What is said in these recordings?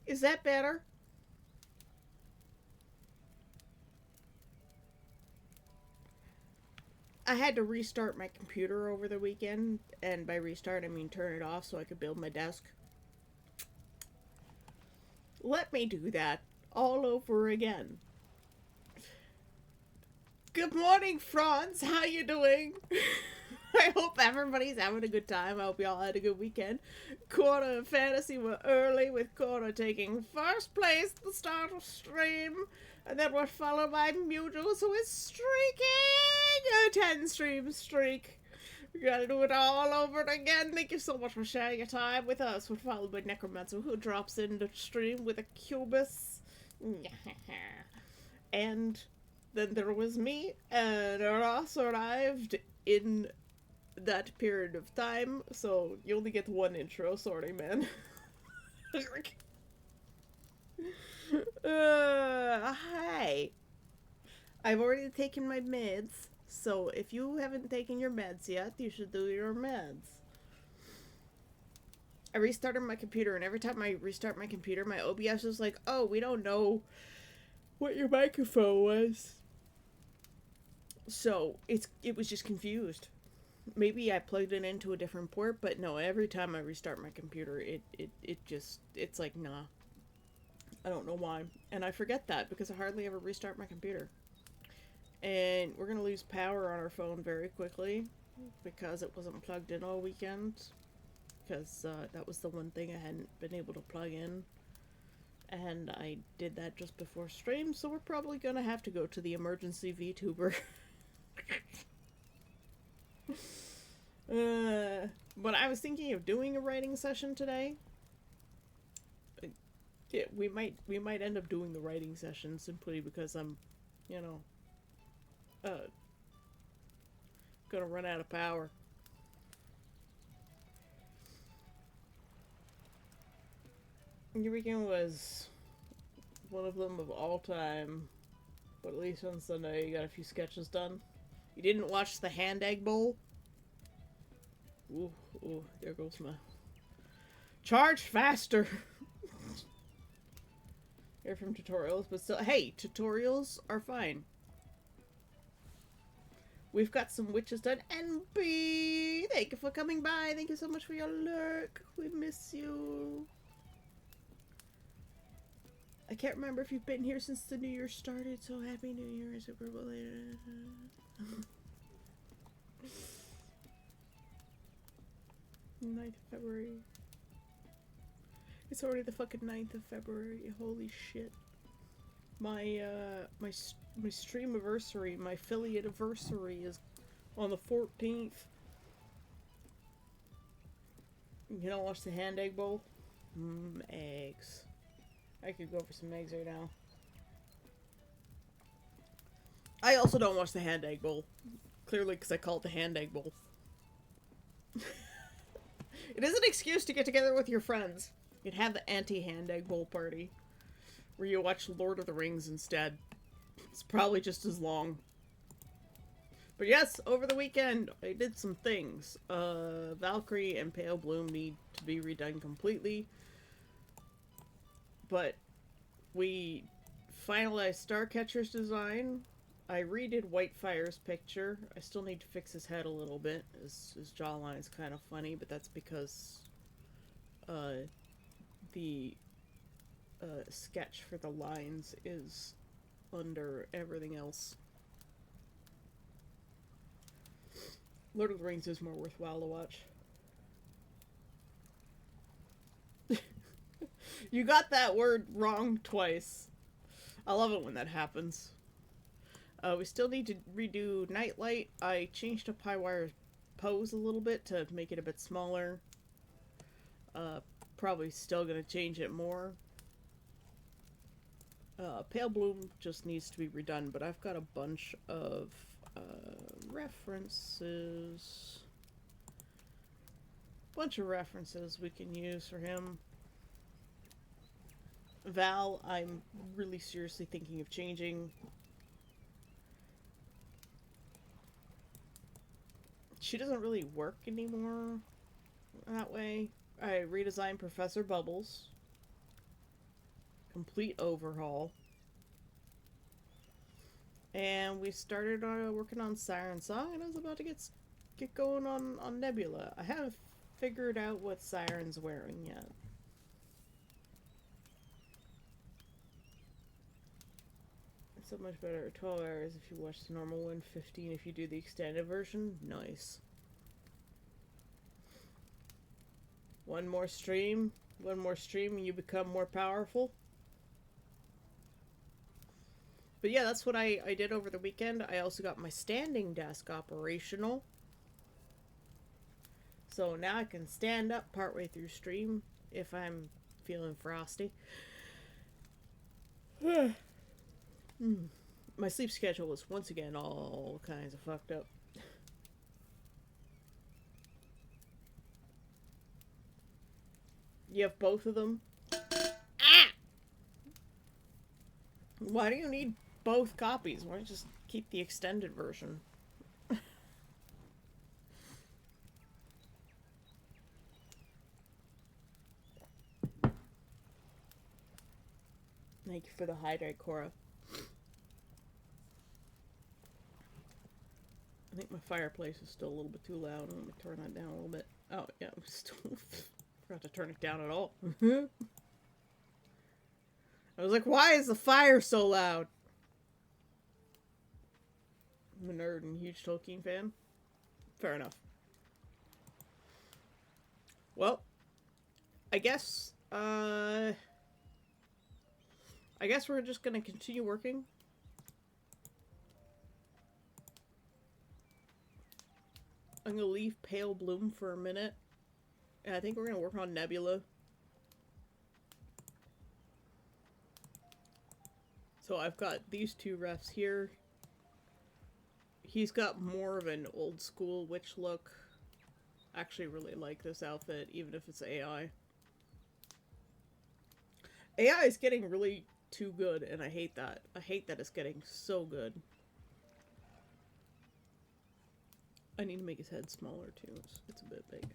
Is that better? I had to restart my computer over the weekend, and by restart I mean turn it off so I could build my desk. Let me do that all over again. Good morning, Franz. How you doing? I hope everybody's having a good time. I hope y'all had a good weekend. Corner and Fantasy were early, with Corner taking first place at the start of stream. And then we're followed by Mutals, who is streaking a 10 stream streak. We gotta do it all over again. Thank you so much for sharing your time with us. We're followed by Necromancer, who drops in the stream with a Cubus. And then there was me, and Ross arrived in that period of time, so you only get one intro. Sorry, man. Hi. I've already taken my meds, so if you haven't taken your meds yet, you should do your meds. I restarted my computer, and every time I restart my computer, my OBS is like, oh, we don't know what your microphone was. So it was just confused. Maybe I plugged it into a different port, but no, every time I restart my computer, it's like, nah. I don't know why. And I forget that because I hardly ever restart my computer. And we're going to lose power on our phone very quickly because it wasn't plugged in all weekend. Because that was the one thing I hadn't been able to plug in. And I did that just before stream, so we're probably going to have to go to the emergency VTuber. But I was thinking of doing a writing session today. Yeah, we might end up doing the writing session simply because I'm, you know, gonna run out of power. Your weekend was one of them of all time, but at least on Sunday you got a few sketches done. You didn't watch the Hand Egg Bowl? Ooh, ooh, there goes my... Charge faster! You're from tutorials, but still... Hey, tutorials are fine. We've got some witches done. NB! Thank you for coming by. Thank you so much for your lurk. We miss you. I can't remember if you've been here since the New Year started, so Happy New Year, super belated. 9th of February. It's already the fucking 9th of February. Holy shit. My stream anniversary, my affiliate anniversary is on the 14th. You don't watch the Hand Egg Bowl? Eggs. I could go for some eggs right now. I also don't watch the Hand Egg Bowl. Clearly because I call it the Hand Egg Bowl. It is an excuse to get together with your friends. You'd have the anti-Hand Egg Bowl party, where you watch Lord of the Rings instead. It's probably just as long. But yes, over the weekend, I did some things. Valkyrie and Pale Bloom need to be redone completely. But we finalized Starcatcher's design. I redid Whitefire's picture. I still need to fix his head a little bit. His jawline's kind of funny, but that's because the sketch for the lines is under everything else. Lord of the Rings is more worthwhile to watch. You got that word wrong twice. I love it when that happens. We still need to redo Nightlight. I changed up Highwire's pose a little bit to make it a bit smaller. Probably still gonna change it more. Pale Bloom just needs to be redone, but I've got a bunch of references. Bunch of references we can use for him. Val, I'm really seriously thinking of changing. She doesn't really work anymore that way. I redesigned Professor Bubbles. complete overhaul. And we started working on Siren Song, and I was about to get going on Nebula. I haven't figured out what Siren's wearing yet. It's so much better. 12 hours if you watch the normal one, 15 if you do the extended version. Nice. One more stream, and you become more powerful. But yeah, that's what I did over the weekend. I also got my standing desk operational. So now I can stand up partway through stream if I'm feeling frosty. My sleep schedule was once again all kinds of fucked up. You have both of them? Ah! Why do you need both copies? Why don't you just keep the extended version? Thank you for the hydrate, Cora. I think my fireplace is still a little bit too loud. I'm gonna turn that down a little bit. Oh, yeah, I still forgot to turn it down at all. I was like, why is the fire so loud? I'm a nerd and huge Tolkien fan. Fair enough. Well, I guess we're just gonna continue working. I'm gonna leave Pale Bloom for a minute. And I think we're gonna work on Nebula. So I've got these two refs here. He's got more of an old school witch look. I actually really like this outfit, even if it's AI. AI is getting really too good, and I hate that. I hate that it's getting so good. I need to make his head smaller too. It's a bit big.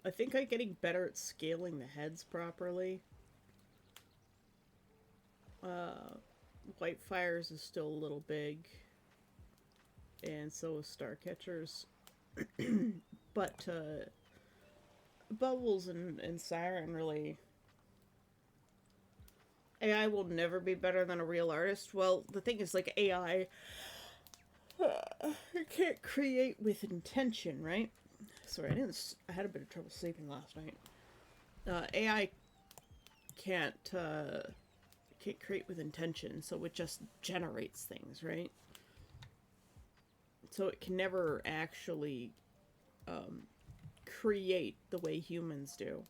I think I'm getting better at scaling the heads properly. Whitefire's is still a little big. And so is Starcatcher's. But, Bubbles and Siren really... AI will never be better than a real artist. Well, the thing is, like, AI... you can't create with intention, right? Sorry, I had a bit of trouble sleeping last night. AI can't create with intention, so it just generates things, right? So it can never actually create the way humans do.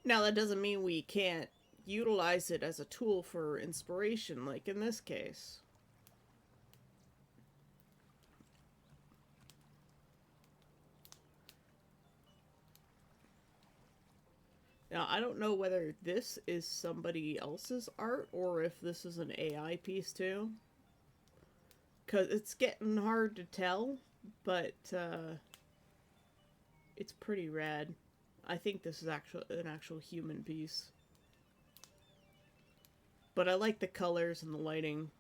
Now, that doesn't mean we can't utilize it as a tool for inspiration, like in this case. Now, I don't know whether this is somebody else's art or if this is an AI piece too. Because it's getting hard to tell, but it's pretty rad. I think this is an actual human piece. But I like the colors and the lighting.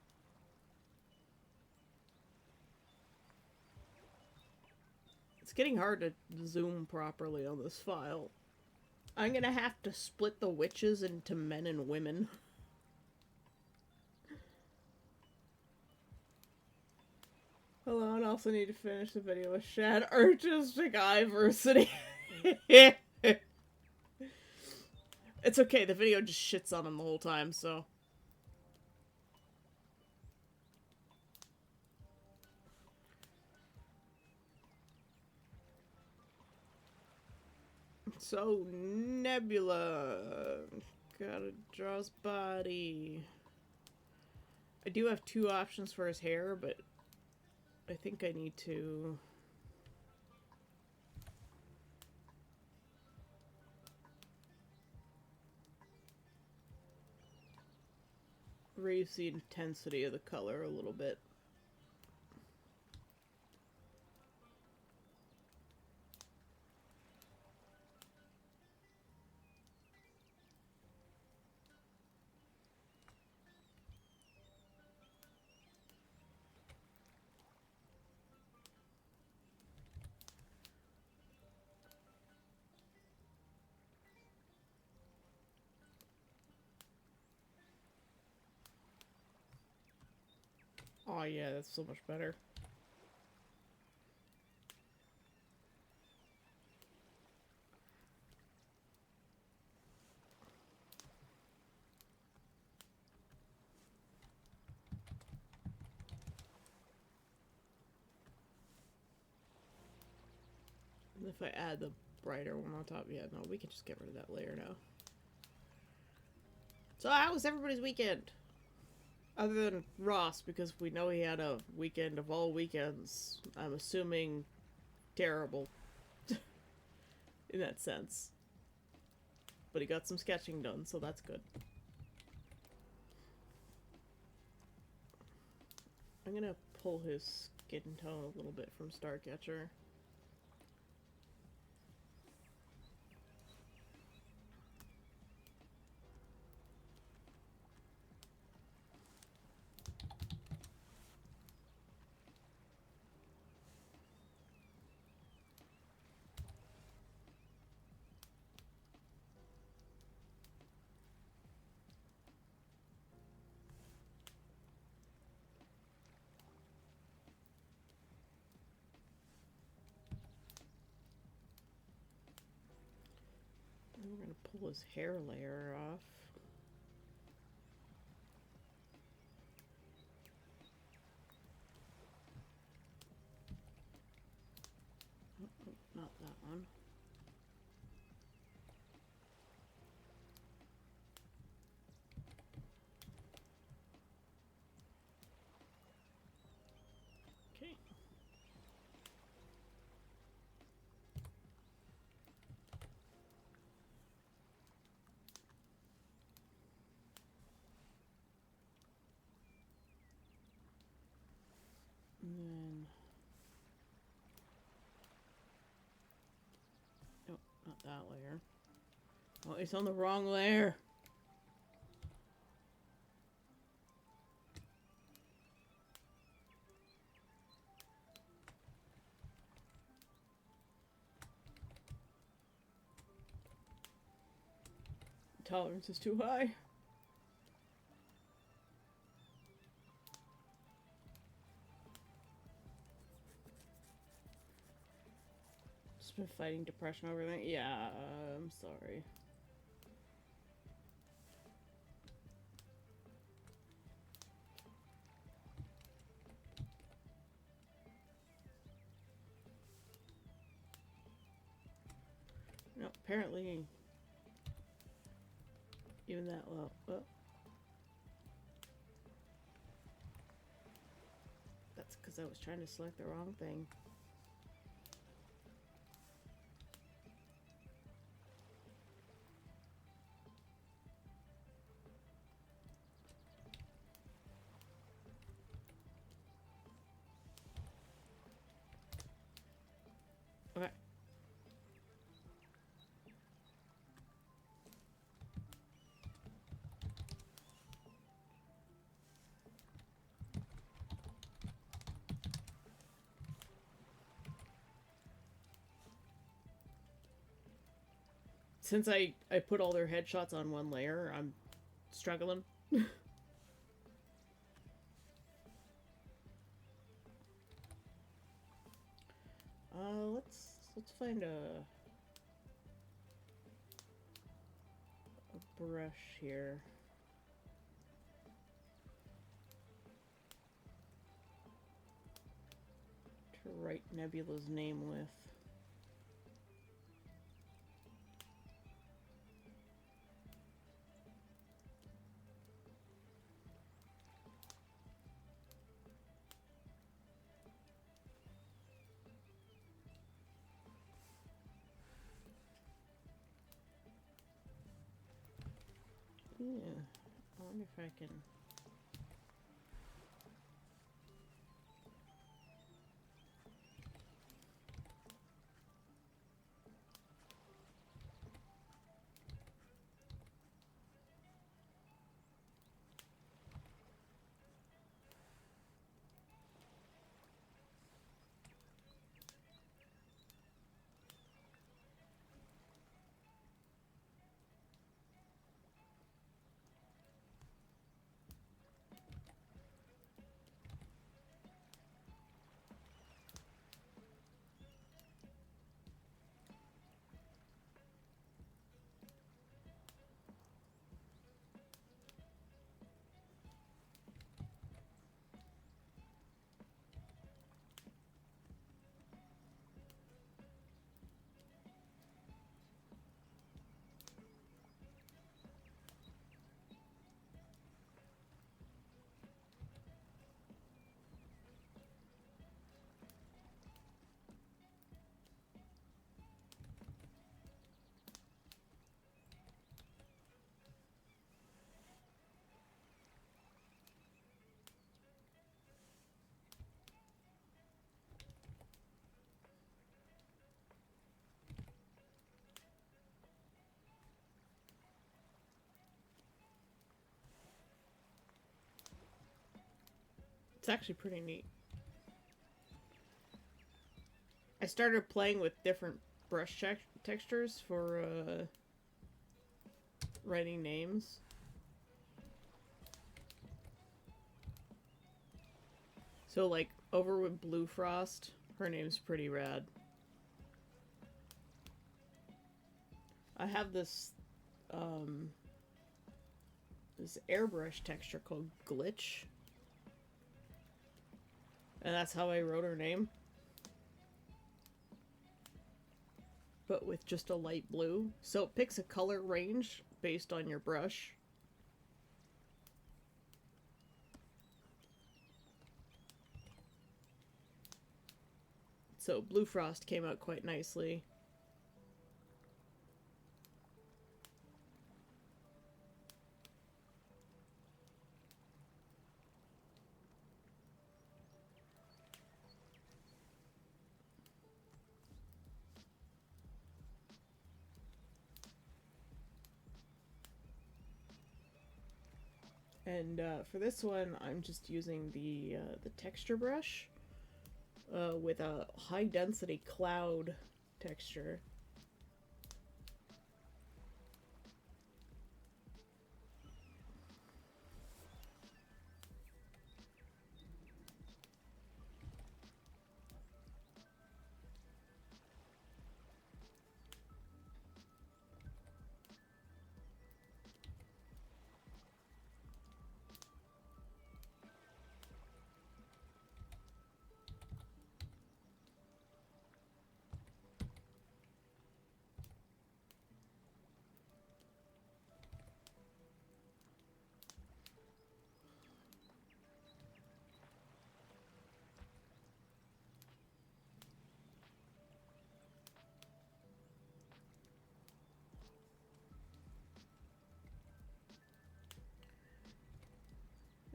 It's getting hard to zoom properly on this file. I'm gonna have to split the witches into men and women. Hold on, I also need to finish the video with Shad. Artistic Iversity. It's okay, the video just shits on him the whole time, so... So, Nebula. Gotta draw his body. I do have two options for his hair, but I think I need to... raise the intensity of the color a little bit. Oh yeah, that's so much better. And if I add the brighter one on top, yeah, no, we can just get rid of that layer now. So how was everybody's weekend? Other than Ross, because we know he had a weekend of all weekends. I'm assuming terrible. In that sense. But he got some sketching done, so that's good. I'm gonna pull his skin tone a little bit from Starcatcher. And we're gonna pull his hair layer off. Oh, not that one. Okay. And then... oh, not that layer. Oh, it's on the wrong layer! Tolerance is too high. Just been fighting depression over everything. Yeah, I'm sorry. No, apparently even that low. Oh. That's because I was trying to select the wrong thing. Okay. Since I put all their headshots on one layer, I'm struggling. let's find a brush here. To write Nebula's name with. Yeah, I wonder if I can It's actually pretty neat. I started playing with different brush textures for writing names. So like over with Blue Frost, her name's pretty rad. I have this this airbrush texture called Glitch. And that's how I wrote her name. But with just a light blue. So it picks a color range based on your brush. So Blue Frost came out quite nicely. And for this one, I'm just using the texture brush with a high density cloud texture.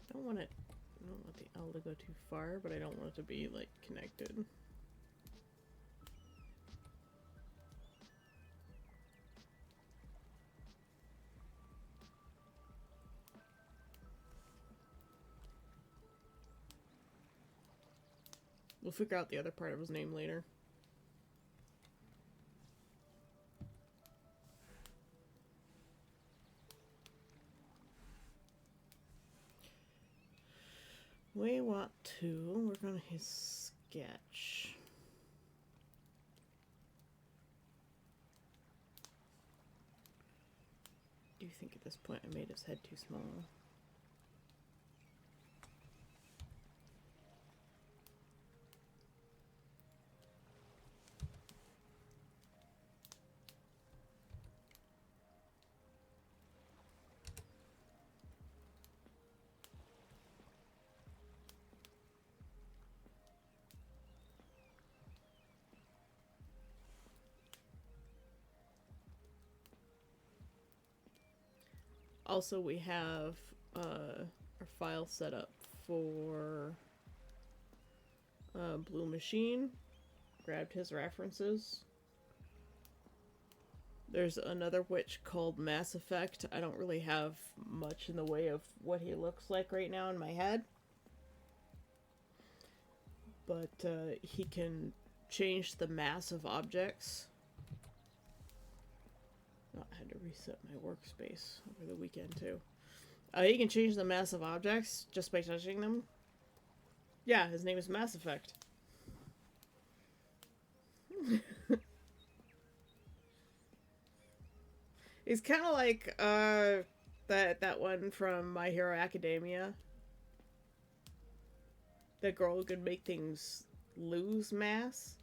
I don't want the L to go too far, but I don't want it to be like connected. We'll figure out the other part of his name later. We want to work on his sketch. Do you think at this point I made his head too small? Also, we have our file set up for Blue Machine. Grabbed his references. There's another witch called Mass Effect. I don't really have much in the way of what he looks like right now in my head. But he can change the mass of objects. Oh, I had to reset my workspace over the weekend too. He can change the mass of objects just by touching them. Yeah, his name is Mass Effect. He's kind of like that one from My Hero Academia. The girl who could make things lose mass.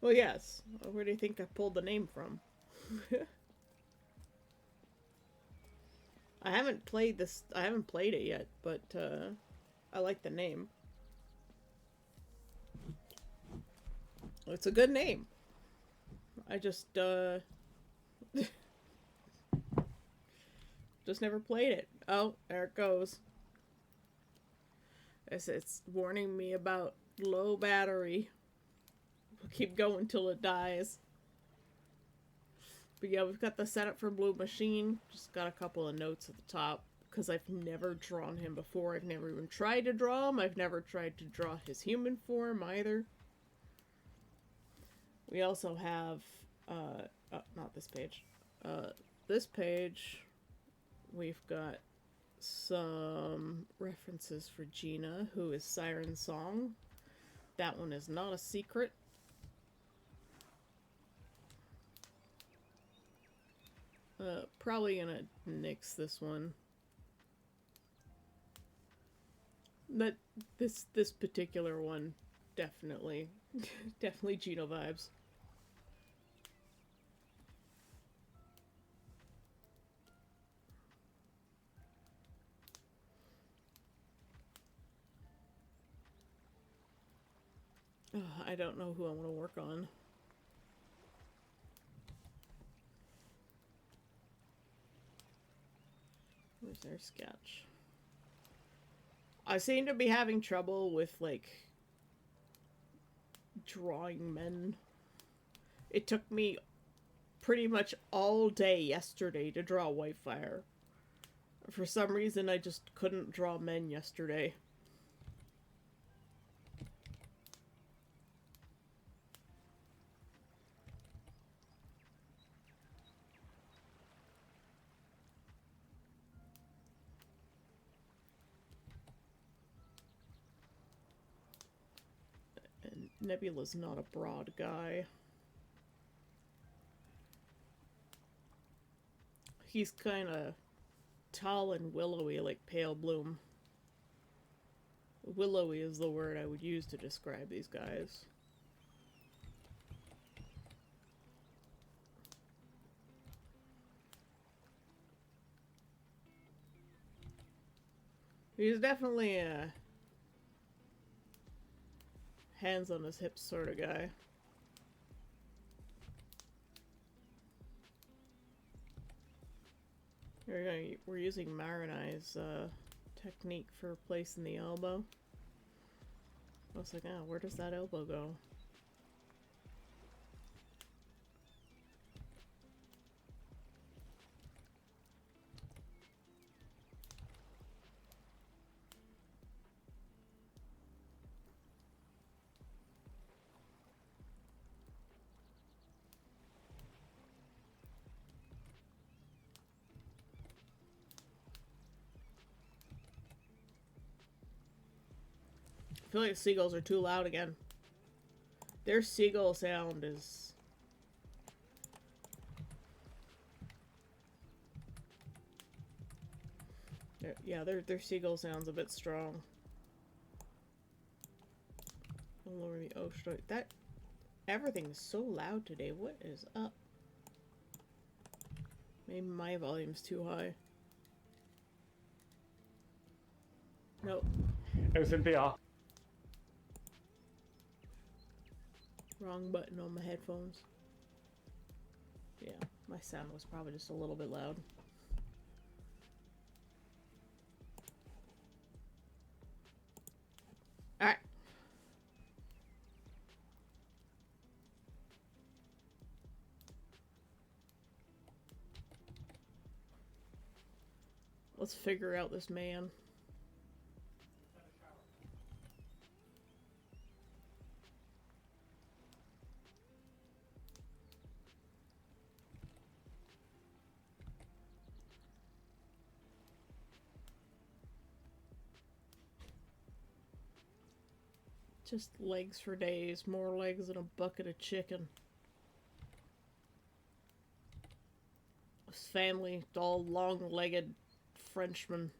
Well, yes. Where do you think I pulled the name from? I haven't played it yet, but I like the name. It's a good name. I just just never played it. Oh, there it goes. It's warning me about low battery. We'll keep going till it dies. But yeah, we've got the setup for Blue Machine. Just got a couple of notes at the top because I've never drawn him before. I've never even tried to draw him. I've never tried to draw his human form either. We also have, not this page. This page, we've got some references for Gina, who is Siren Song. That one is not a secret. Probably gonna nix this one. But this particular one, definitely Gina vibes. I don't know who I want to work on. Where's their sketch? I seem to be having trouble with, like, drawing men. It took me pretty much all day yesterday to draw Whitefire. For some reason, I just couldn't draw men yesterday. And Nebula's not a broad guy. He's kind of tall and willowy like Pale Bloom. Willowy is the word I would use to describe these guys. He's definitely a hands on his hips sort of guy. We're using Marinai's technique for placing the elbow. I was like, oh, where does that elbow go? I feel like the seagulls are too loud again. Their seagull sound is... yeah, their seagull sound's a bit strong. I'll lower the ocean. That... everything is so loud today. What is up? Maybe my volume's too high. Nope. It was in VR. Wrong button on my headphones. Yeah, my sound was probably just a little bit loud. Alright. Let's figure out this man. Just legs for days. More legs than a bucket of chicken. His family, all long-legged Frenchmen.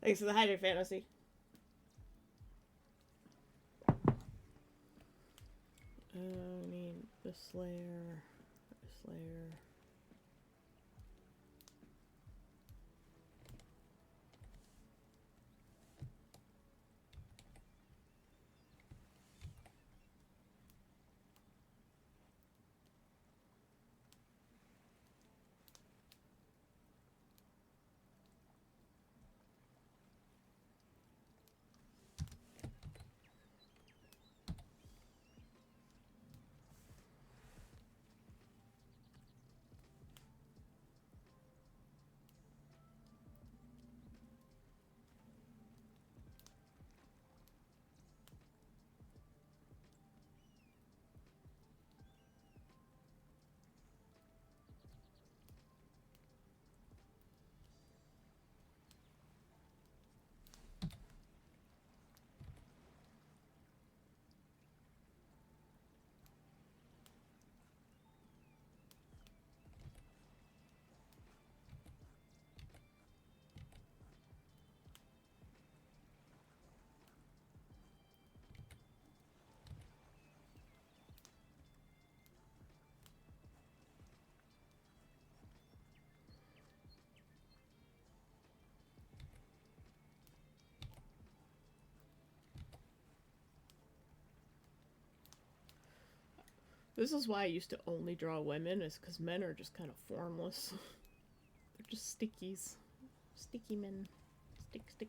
Thanks for the Hydra Fantasy. We need the Slayer. Slayer. This is why I used to only draw women, is because men are just kind of formless. They're just stickies. Sticky men. Stick, stick.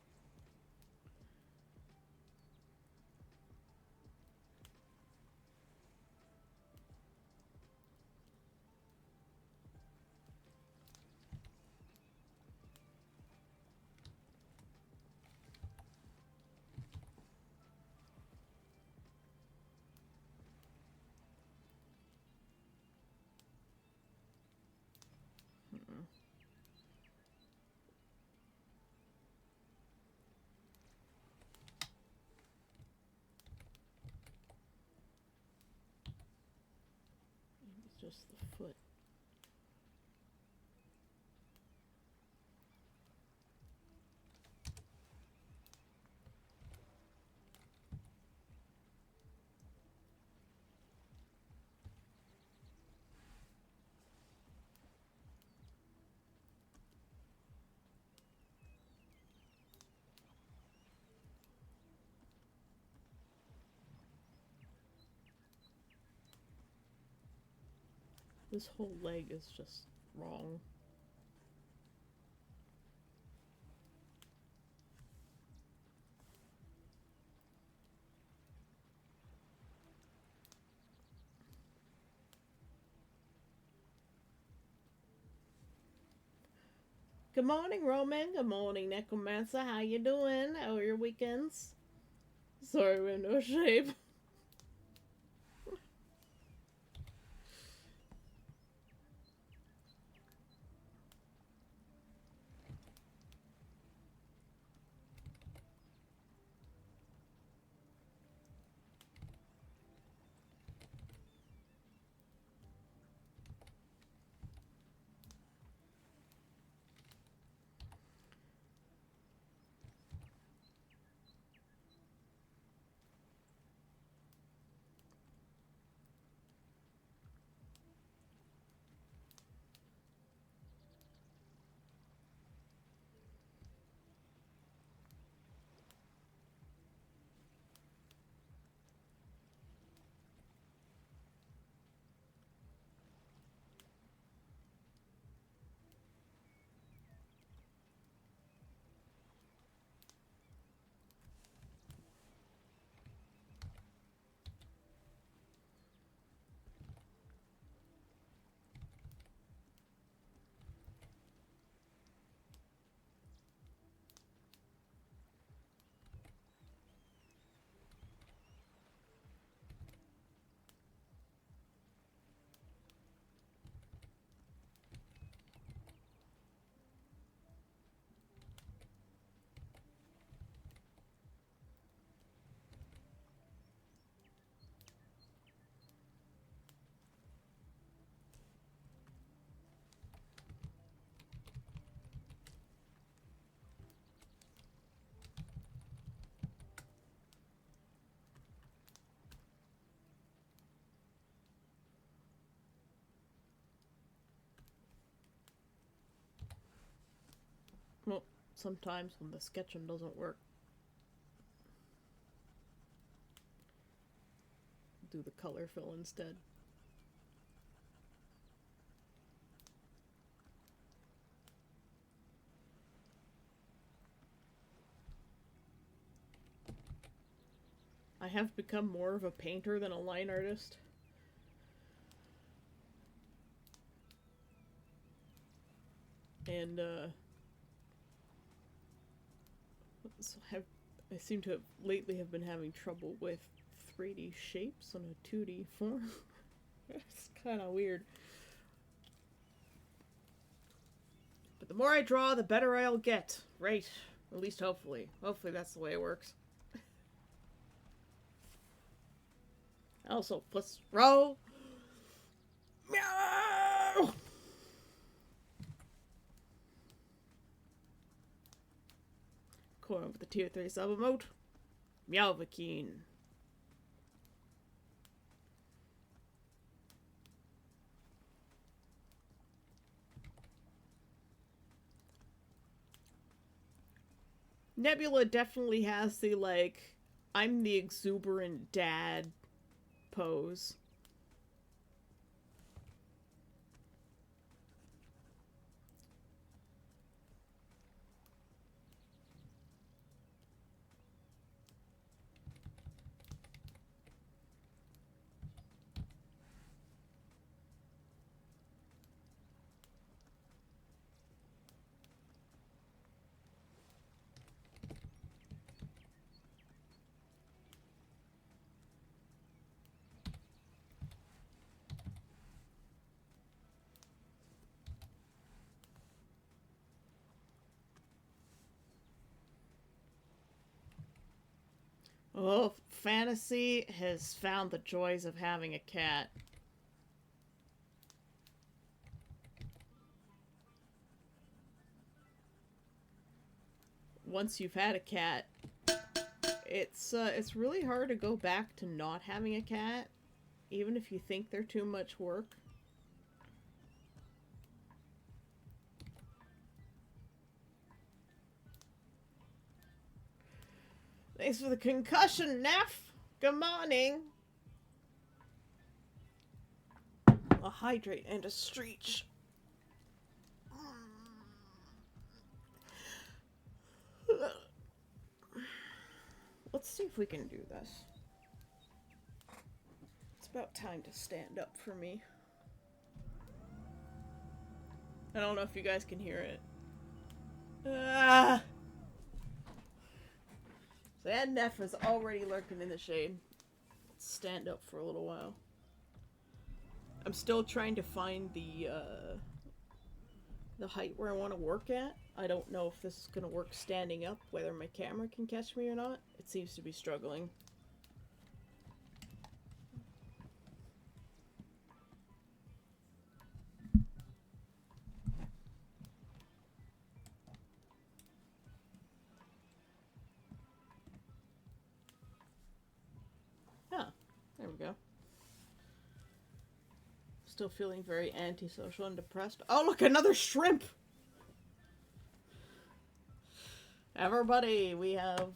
It's just the foot. This whole leg is just wrong. Good morning, Roman. Good morning, Necromancer. How you doing? How are your weekends? Sorry, we're in no shape. Well, sometimes when the sketching doesn't work, do the color fill instead. I have become more of a painter than a line artist. And I seem to have lately have been having trouble with 3D shapes on a 2D form. It's kind of weird. But the more I draw, the better I'll get. Right. At least hopefully. Hopefully that's the way it works. Also, let's roll. Meow! Coin with the tier 3 sub emote. Meowvakeen. Nebula definitely has the, like, I'm the exuberant dad pose. Oh, fantasy has found the joys of having a cat. Once you've had a cat, it's really hard to go back to not having a cat, even if you think they're too much work. Thanks for the concussion, Neff! Good morning! A hydrate and a stretch. Let's see if we can do this. It's about time to stand up for me. I don't know if you guys can hear it. Ah! So that Neff is already lurking in the shade. Let's stand up for a little while. I'm still trying to find the height where I want to work at. I don't know if this is going to work standing up, whether my camera can catch me or not. It seems to be struggling. Huh. There we go. Still feeling very antisocial and depressed. Oh, look, another shrimp! Everybody, we have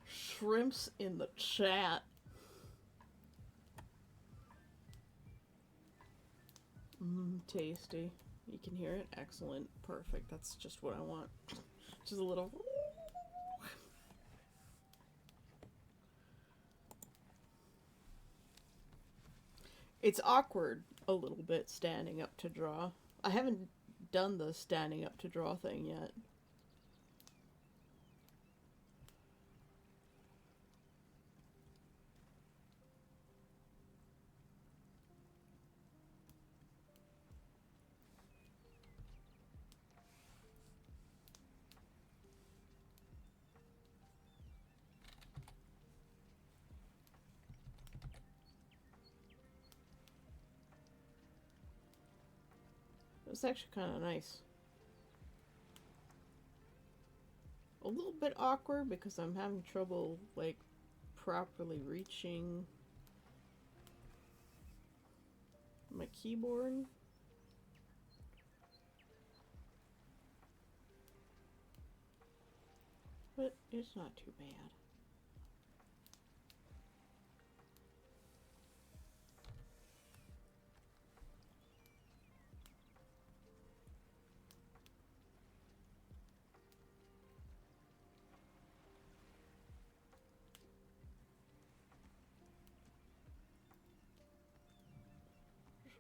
shrimps in the chat. Tasty. You can hear it? Excellent. Perfect. That's just what I want. Just a little... It's awkward a little bit standing up to draw. I haven't done the standing up to draw thing yet. It's actually kind of nice. A little bit awkward because I'm having trouble, like, properly reaching my keyboard. but it's not too bad.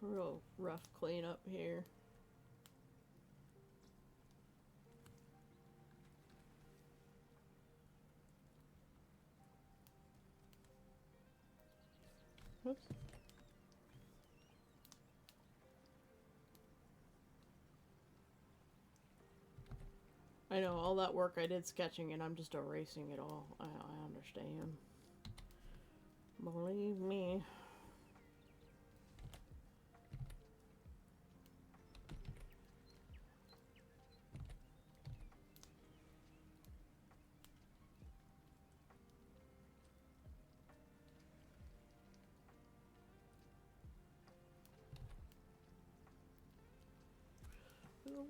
Real rough cleanup here. Oops. I know all that work I did sketching and I'm just erasing it all. I understand. Believe me.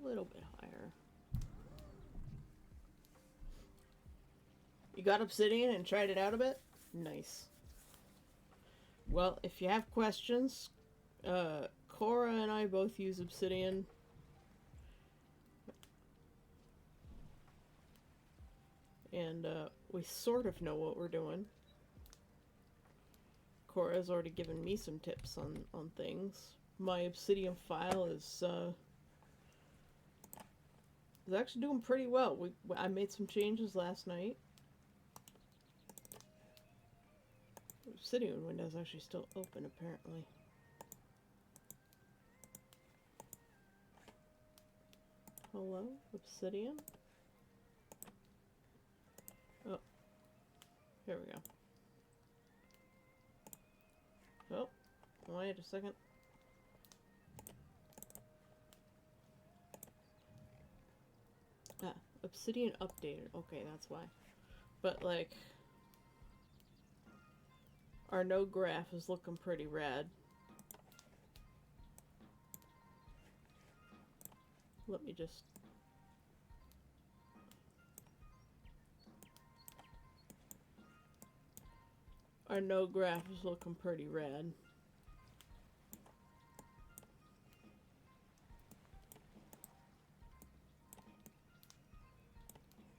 A little bit higher. You got obsidian and tried it out a bit? Nice. Well, if you have questions, Cora and I both use obsidian. And we sort of know what we're doing. Cora's already given me some tips on things. My obsidian file is actually doing pretty well. I made some changes last night. Obsidian window's actually still open, apparently. Hello, Obsidian? Oh, here we go. Oh, wait a second. Ah, Obsidian updated. Okay, that's why. But, like, our node graph is looking pretty rad. Let me just... Our node graph is looking pretty rad.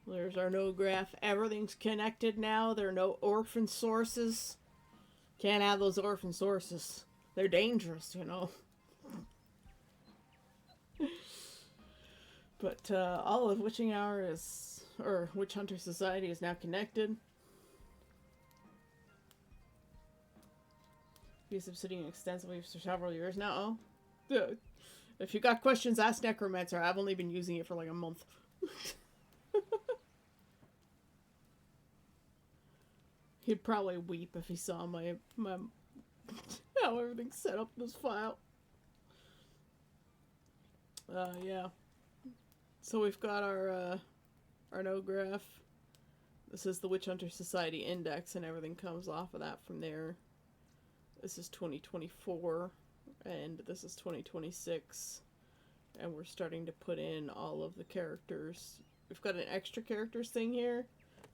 There's our node graph. Everything's connected now. There are no orphan sources. Can't have those orphan sources. They're dangerous, you know. But all of Witching Hour is, or Witch Hunter Society is now connected. Used Obsidian extensively for several years now. Oh. If you got questions, ask Necromancer. I've only been using it for like a month. He'd probably weep if he saw my how everything's set up in this file. Yeah. So we've got our node graph. This is the Witch Hunter Society index, and everything comes off of that from there. This is 2024, and this is 2026. And we're starting to put in all of the characters. We've got an extra characters thing here,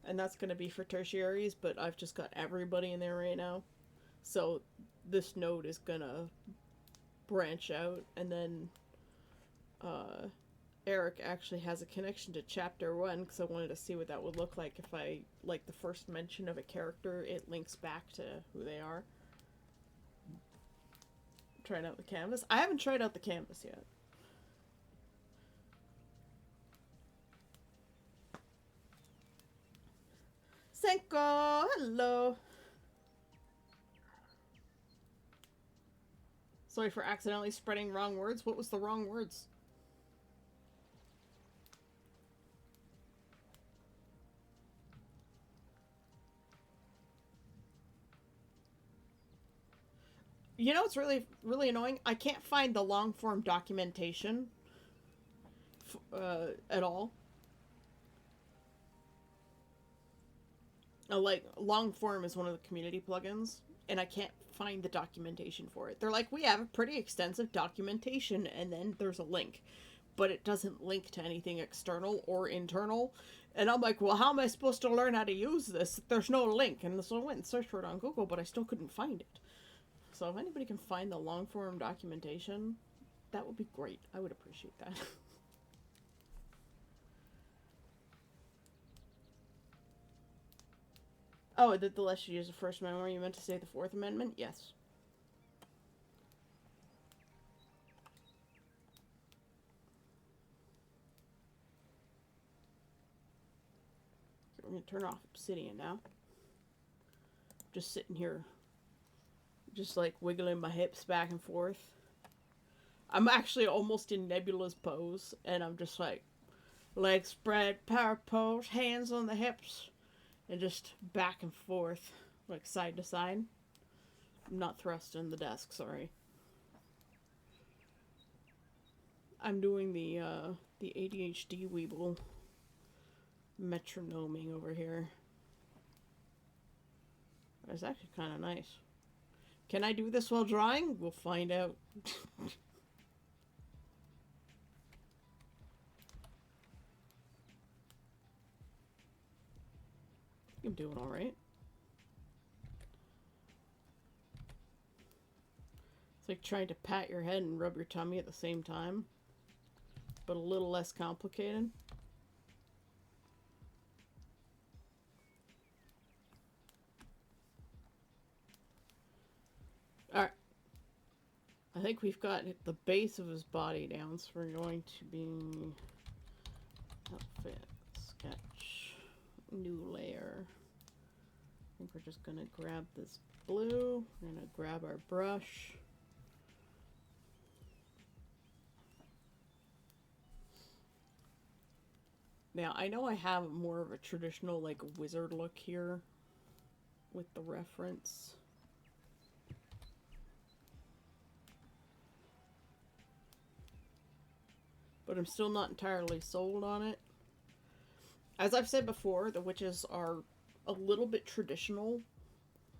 and that's going to be for tertiaries, but I've just got everybody in there right now. So this node is going to branch out, and then Eric actually has a connection to chapter 1, because I wanted to see what that would look like if I, like, the first mention of a character, it links back to who they are. Trying out the canvas. I haven't tried out the canvas yet. Senko, hello. Sorry for accidentally spreading wrong words. What was the wrong words? You know what's really, really annoying? I can't find the long form documentation at all. Like, Longform is one of the community plugins, and I can't find the documentation for it. They're like, we have a pretty extensive documentation, and then there's a link. but it doesn't link to anything external or internal. And I'm like, well, how am I supposed to learn how to use this? There's no link. And so I went and searched for it on Google, but I still couldn't find it. So if anybody can find the long form documentation, that would be great. I would appreciate that. Oh, did the less you use the First Amendment? Were you meant to say the Fourth Amendment? Yes. We're going to turn off Obsidian now. Just sitting here, just like wiggling my hips back and forth. I'm actually almost in Nebula's pose, and I'm just like, legs spread, power pose, hands on the hips, and just back and forth, like side to side. I'm not thrusting the desk, sorry. I'm doing the ADHD Weeble metronoming over here. It's actually kind of nice. Can I do this while drawing? We'll find out. I'm doing alright. It's like trying to pat your head and rub your tummy at the same time, but a little less complicated. Alright. I think we've got the base of his body down, so we're going to be outfit, sketch, new layer. I think we're just gonna grab this blue, we're gonna grab our brush. Now, I know I have more of a traditional, like, wizard look here with the reference. But I'm still not entirely sold on it. As I've said before, the witches are a little bit traditional,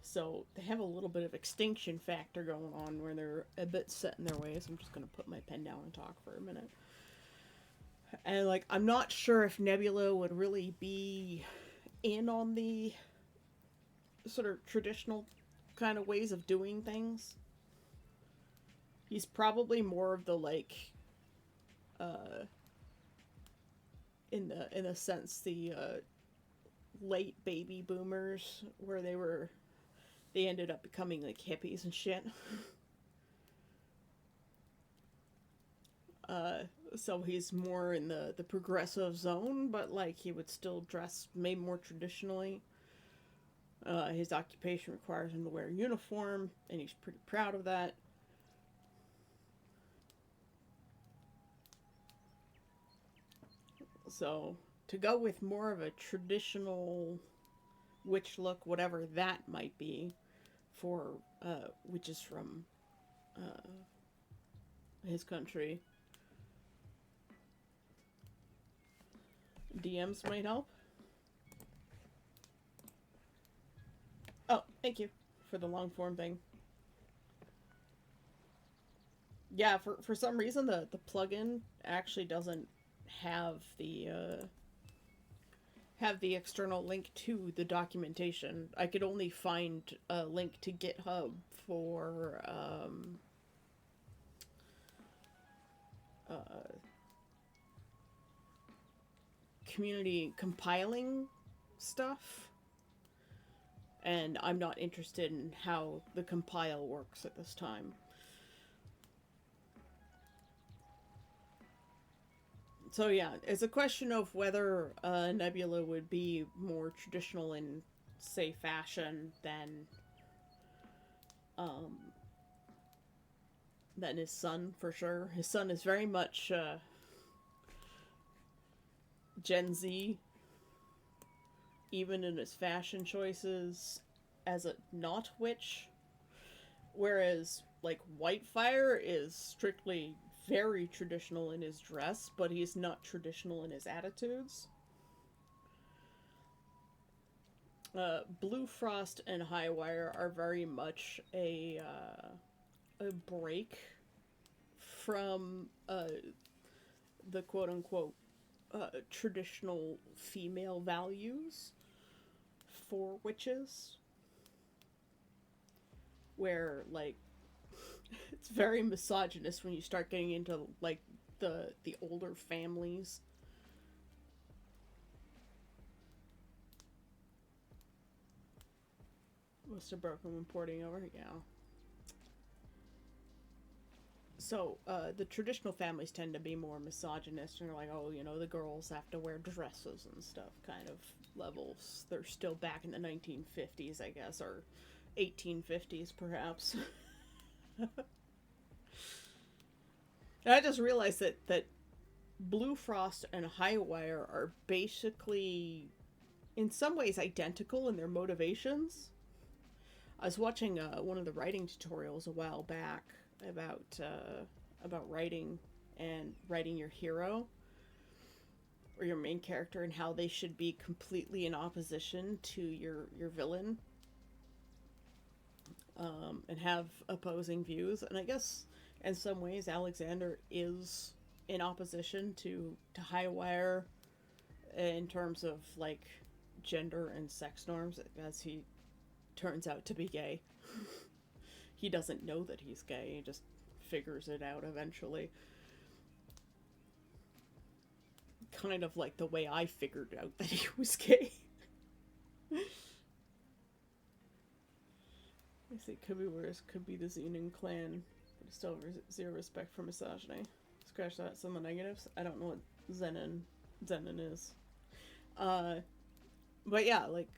so they have a little bit of extinction factor going on where they're a bit set in their ways. I'm just going to put my pen down and talk for a minute. And, like, I'm not sure if Nebula would really be in on the sort of traditional kind of ways of doing things. He's probably more of the, like, in a sense, the late baby boomers, where they ended up becoming like hippies and shit. So he's more in the progressive zone, but like he would still dress maybe more traditionally. His occupation requires him to wear a uniform, and he's pretty proud of that. So, to go with more of a traditional witch look, whatever that might be, for witches from his country, DMs might help. Oh, thank you for the long form thing. Yeah, for some reason the plugin actually doesn't have the external link to the documentation. I could only find a link to GitHub for community compiling stuff, and I'm not interested in how the compile works at this time. So yeah, it's a question of whether Nebula would be more traditional in, say, fashion than his son, for sure. His son is very much Gen Z, even in his fashion choices as a not witch, whereas like Whitefire is strictly very traditional in his dress, but he's not traditional in his attitudes. Blue Frost and Highwire are very much a break from the quote unquote traditional female values for witches, where like it's very misogynist when you start getting into like the older families. Must have broken when porting over, yeah. So the traditional families tend to be more misogynist, and they're like, oh, you know, the girls have to wear dresses and stuff, kind of levels. They're still back in the 1950s, I guess, or 1850s, perhaps. And I just realized that Blue Frost and Highwire are basically, in some ways, identical in their motivations. I was watching one of the writing tutorials a while back about writing and writing your hero or your main character and how they should be completely in opposition to your villain, and have opposing views. And I guess in some ways Alexander is in opposition to Highwire in terms of like gender and sex norms, as he turns out to be gay. He doesn't know that he's gay, he just figures it out eventually. Kind of like the way I figured out that he was gay. I say could be worse, could be the Xenon clan, but still zero respect for misogyny. Scratch that, some of the negatives. I don't know what Zenon is. But yeah, like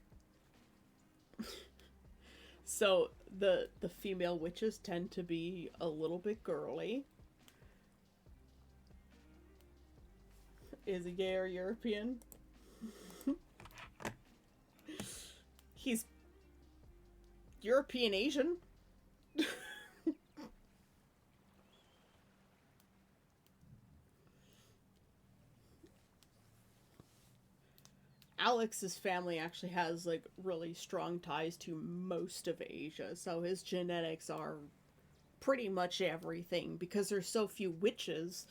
so the female witches tend to be a little bit girly. Is he gay or European? He's European Asian. Alex's family actually has like really strong ties to most of Asia, so his genetics are pretty much everything because there's so few witches,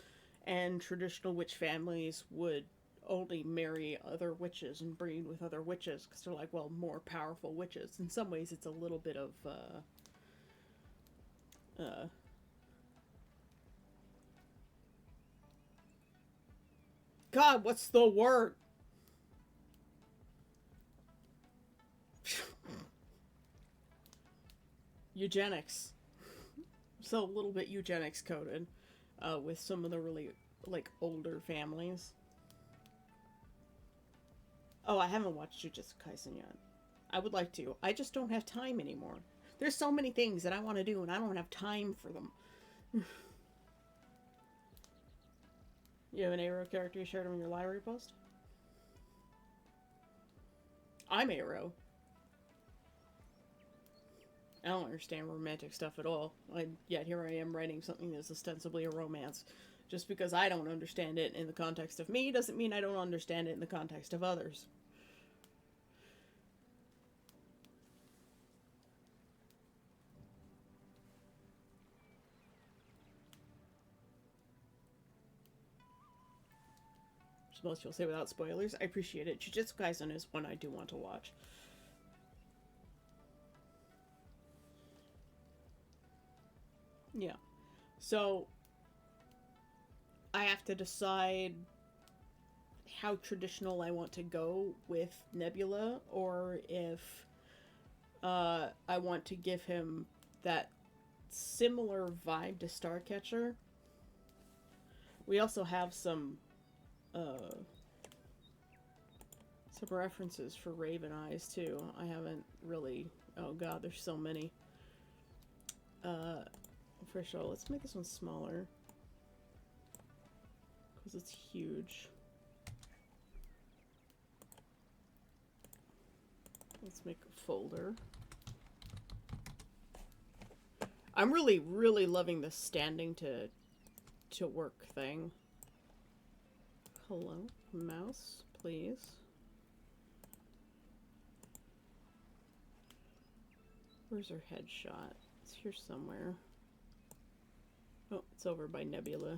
and traditional witch families would only marry other witches and breed with other witches because they're like, well, more powerful witches. In some ways, it's a little bit of God, what's the word? Eugenics. So a little bit eugenics coded with some of the really like older families. Oh, I haven't watched Jujutsu Kaisen yet. I would like to. I just don't have time anymore. There's so many things that I want to do, and I don't have time for them. You have an Arrow character you shared on your library post? I'm Arrow. I don't understand romantic stuff at all. Yet here I am writing something that's ostensibly a romance. Just because I don't understand it in the context of me doesn't mean I don't understand it in the context of others. As most people say without spoilers, I appreciate it. Jujutsu Kaisen is one I do want to watch. Yeah. So, I have to decide how traditional I want to go with Nebula, or if I want to give him that similar vibe to Starcatcher. We also have some references for Raven Eyes too. I haven't really. Oh god, there's so many. For sure, let's make this one smaller because it's huge. Let's make a folder. I'm really, really loving the standing to work thing. Hello, mouse, please. Where's her headshot? It's here somewhere. Oh, it's over by Nebula.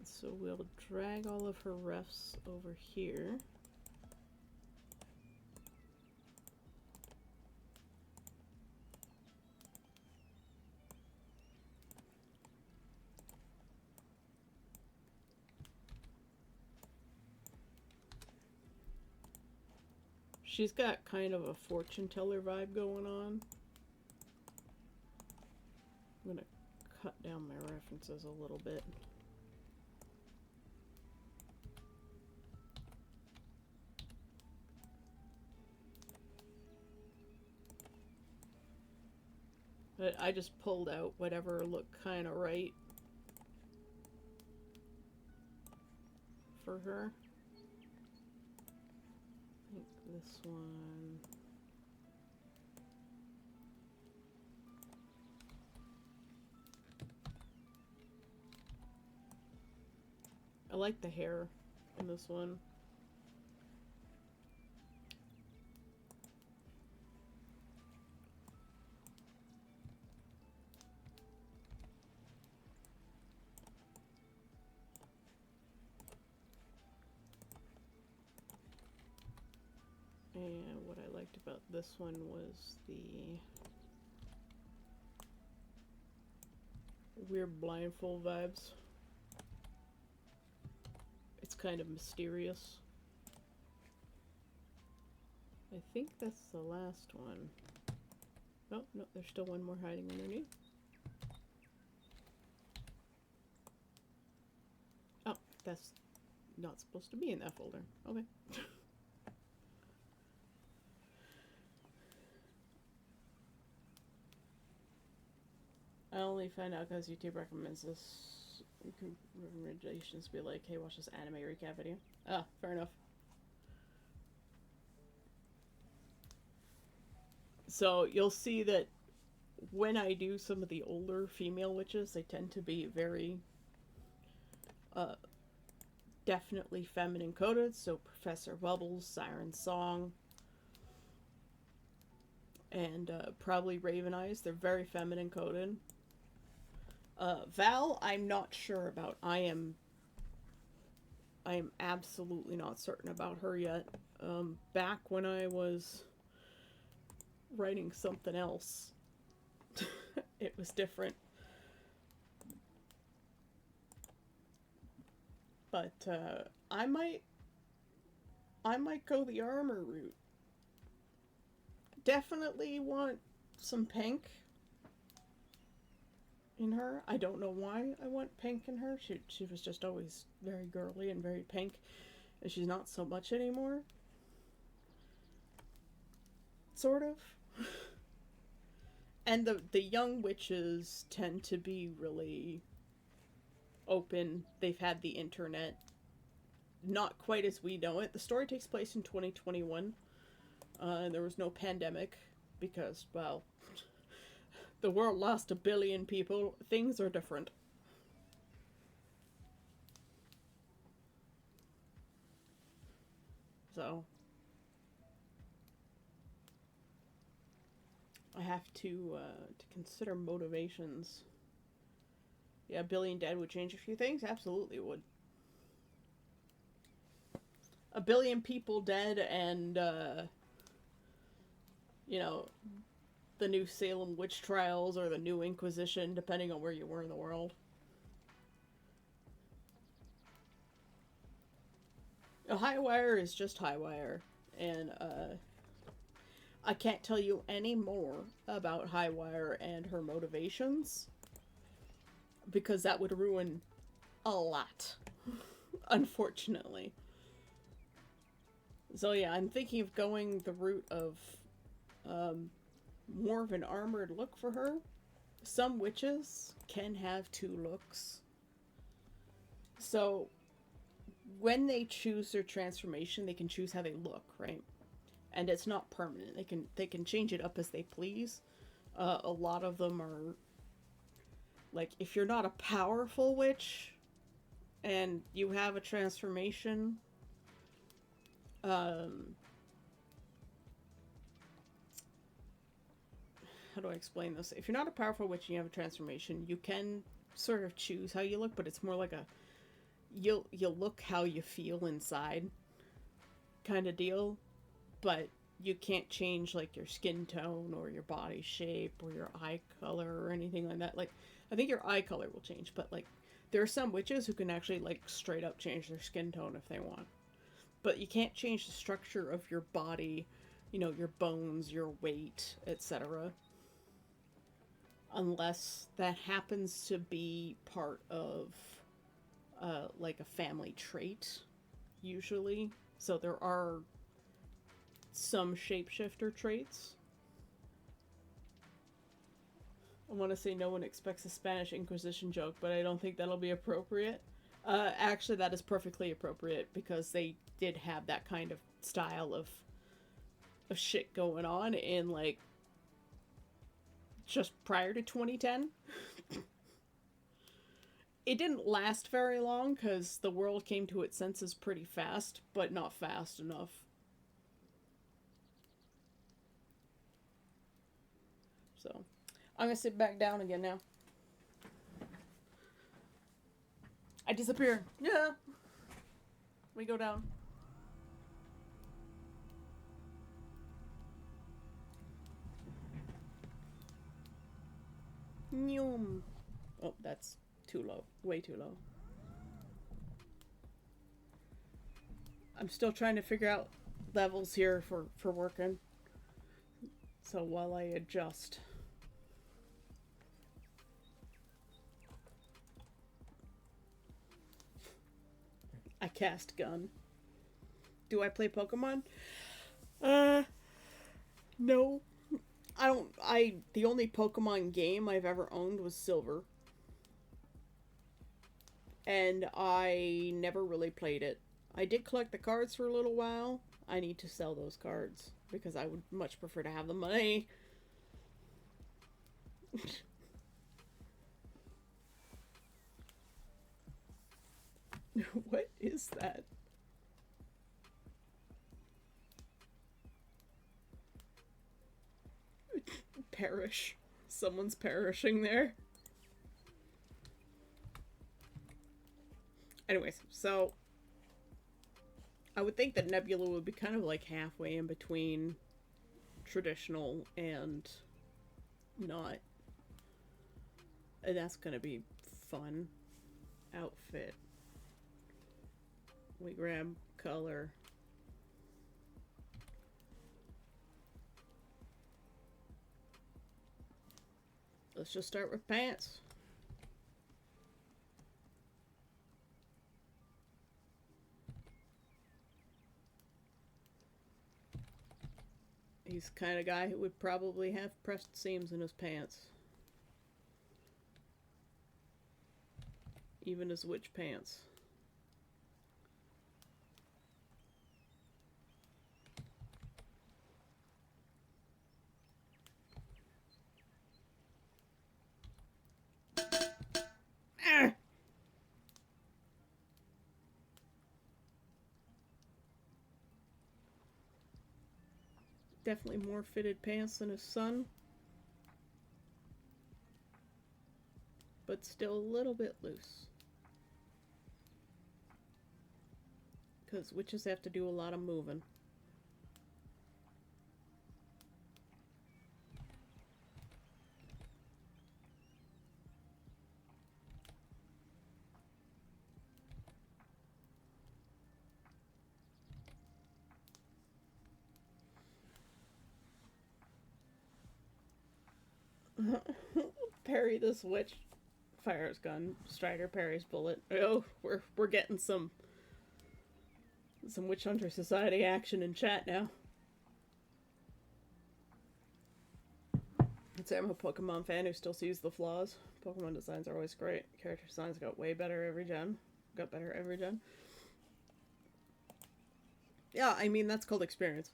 So we'll drag all of her refs over here. She's got kind of a fortune teller vibe going on. I'm gonna cut down my references a little bit. But I just pulled out whatever looked kind of right for her. I think this one. I like the hair in this one. And what I liked about this one was the weird blindfold vibes. It's kind of mysterious. I think that's the last one. Oh, no, there's still one more hiding underneath. Oh, that's not supposed to be in that folder. Okay. I only find out because YouTube recommends this recommendations. Be like, hey, watch this anime recap video. Ah, fair enough. So you'll see that when I do some of the older female witches, they tend to be very definitely feminine coded. So Professor Bubbles, Siren Song, and probably Raven Eyes, they're very feminine coded. Val, I'm not sure about. I am absolutely not certain about her yet. Back when I was writing something else, it was different. But I might go the armor route. Definitely want some pink in her. I don't know why I want pink in her. She was just always very girly and very pink, and she's not so much anymore. Sort of. And the young witches tend to be really open. They've had the internet. Not quite as we know it. The story takes place in 2021. And there was no pandemic because, well, the world lost 1 billion people. Things are different. So I have to consider motivations. Yeah, 1 billion dead would change a few things. Absolutely would. 1 billion people dead and you know, the new Salem witch trials or the new Inquisition, depending on where you were in the world. Highwire is just Highwire, and I can't tell you any more about Highwire and her motivations because that would ruin a lot, unfortunately. So yeah, I'm thinking of going the route of more of an armored look for her. Some witches can have 2 looks. So when they choose their transformation, they can choose how they look, right? And it's not permanent. They can change it up as they please. A lot of them are like, if you're not a powerful witch and you have a transformation, how do I explain this? If you're not a powerful witch and you have a transformation, you can sort of choose how you look, but it's more like you'll look how you feel inside kind of deal, but you can't change like your skin tone or your body shape or your eye color or anything like that. Like I think your eye color will change, but like there are some witches who can actually like straight up change their skin tone if they want. But you can't change the structure of your body, you know, your bones, your weight, etc. unless that happens to be part of like a family trait usually. So there are some shapeshifter traits. I want to say no one expects a Spanish Inquisition joke, but I don't think that'll be appropriate. Actually, that is perfectly appropriate because they did have that kind of style of shit going on in like just prior to 2010. It didn't last very long because the world came to its senses pretty fast, but not fast enough. So, I'm gonna sit back down again now. I disappear. Yeah. We go down. Nyum. Oh, that's too low. Way too low. I'm still trying to figure out levels here for working. So while I adjust. I cast gun. Do I play Pokemon? No. The only Pokemon game I've ever owned was Silver. And I never really played it. I did collect the cards for a little while. I need to sell those cards because I would much prefer to have the money. What is that? Perish. Someone's perishing there. Anyways, so I would think that Nebula would be kind of like halfway in between traditional and not. And that's gonna be fun. Outfit. We grab color. Let's just start with pants. He's the kind of guy who would probably have pressed seams in his pants. Even his witch pants. Definitely more fitted pants than his son. But still a little bit loose. Because witches have to do a lot of moving. Parry this witch. Fires gun. Strider parries bullet. Oh, we're getting some Witch Hunter Society action in chat now. I'd say I'm a Pokemon fan who still sees the flaws. Pokemon designs are always great. Character designs got way better every gen. Got better every gen. Yeah, I mean, that's called experience.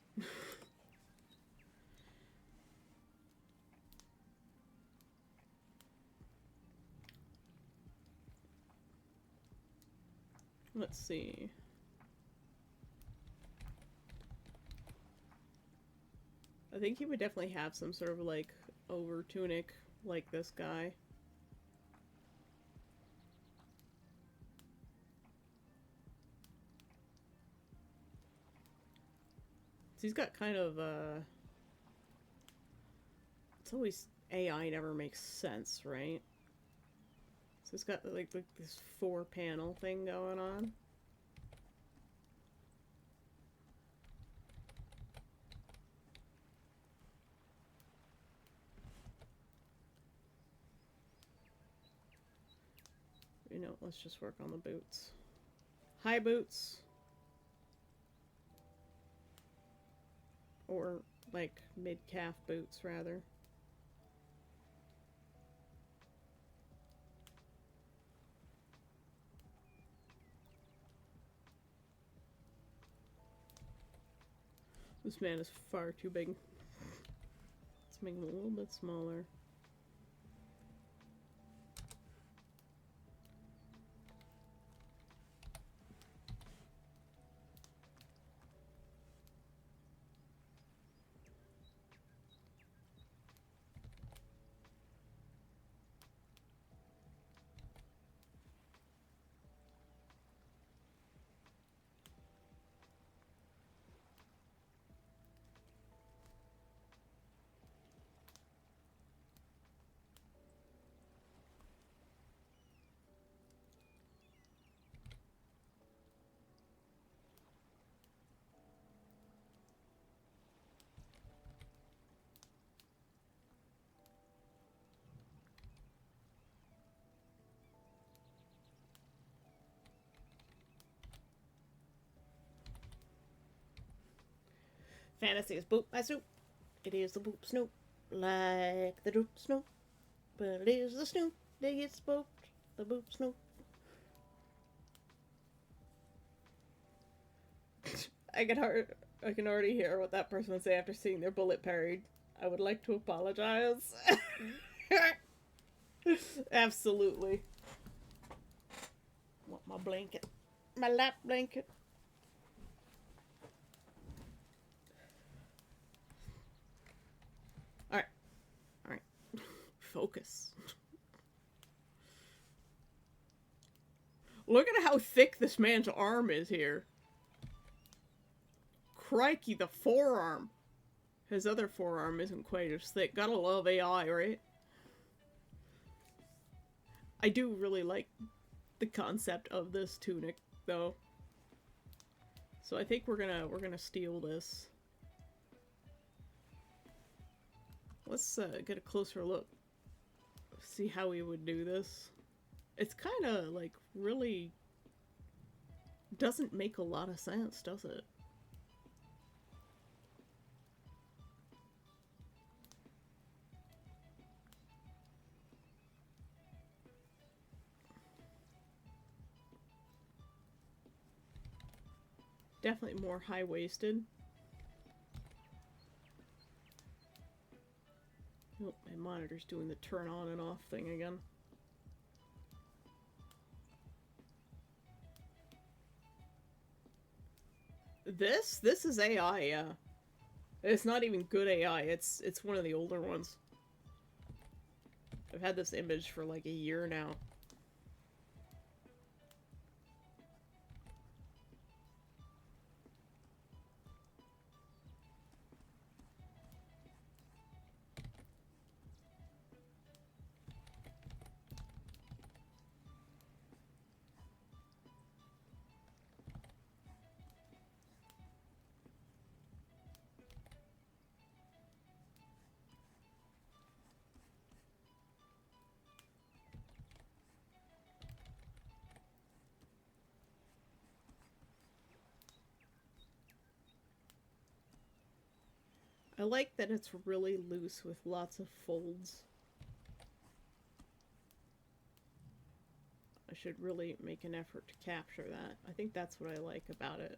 Let's see. I think he would definitely have some sort of like over tunic like this guy. So he's got kind of, it's always AI never makes sense, right? So it's got like this 4-panel thing going on. You know, let's just work on the boots. High boots. Or like mid-calf boots, rather. This man is far too big. Let's make him a little bit smaller. Fantasy is boop my soup. It is the boop snoop. Like the droop snoop. But it is the snoop that gets spooked. The boop snoop. I can already hear what that person would say after seeing their bullet parried. I would like to apologize. Absolutely. Want my blanket. My lap blanket. Alright. Alright. Focus. Look at how thick this man's arm is here. Crikey, the forearm. His other forearm isn't quite as thick. Gotta love AI, right? I do really like the concept of this tunic, though. So I think we're gonna steal this. Let's get a closer look. See how we would do this. It's kind of like really doesn't make a lot of sense, does it? Definitely more high-waisted. Oh, my monitor's doing the turn on and off thing again. This is AI, yeah. It's not even good AI, it's one of the older ones. I've had this image for like a year now. I like that it's really loose with lots of folds. I should really make an effort to capture that. I think that's what I like about it.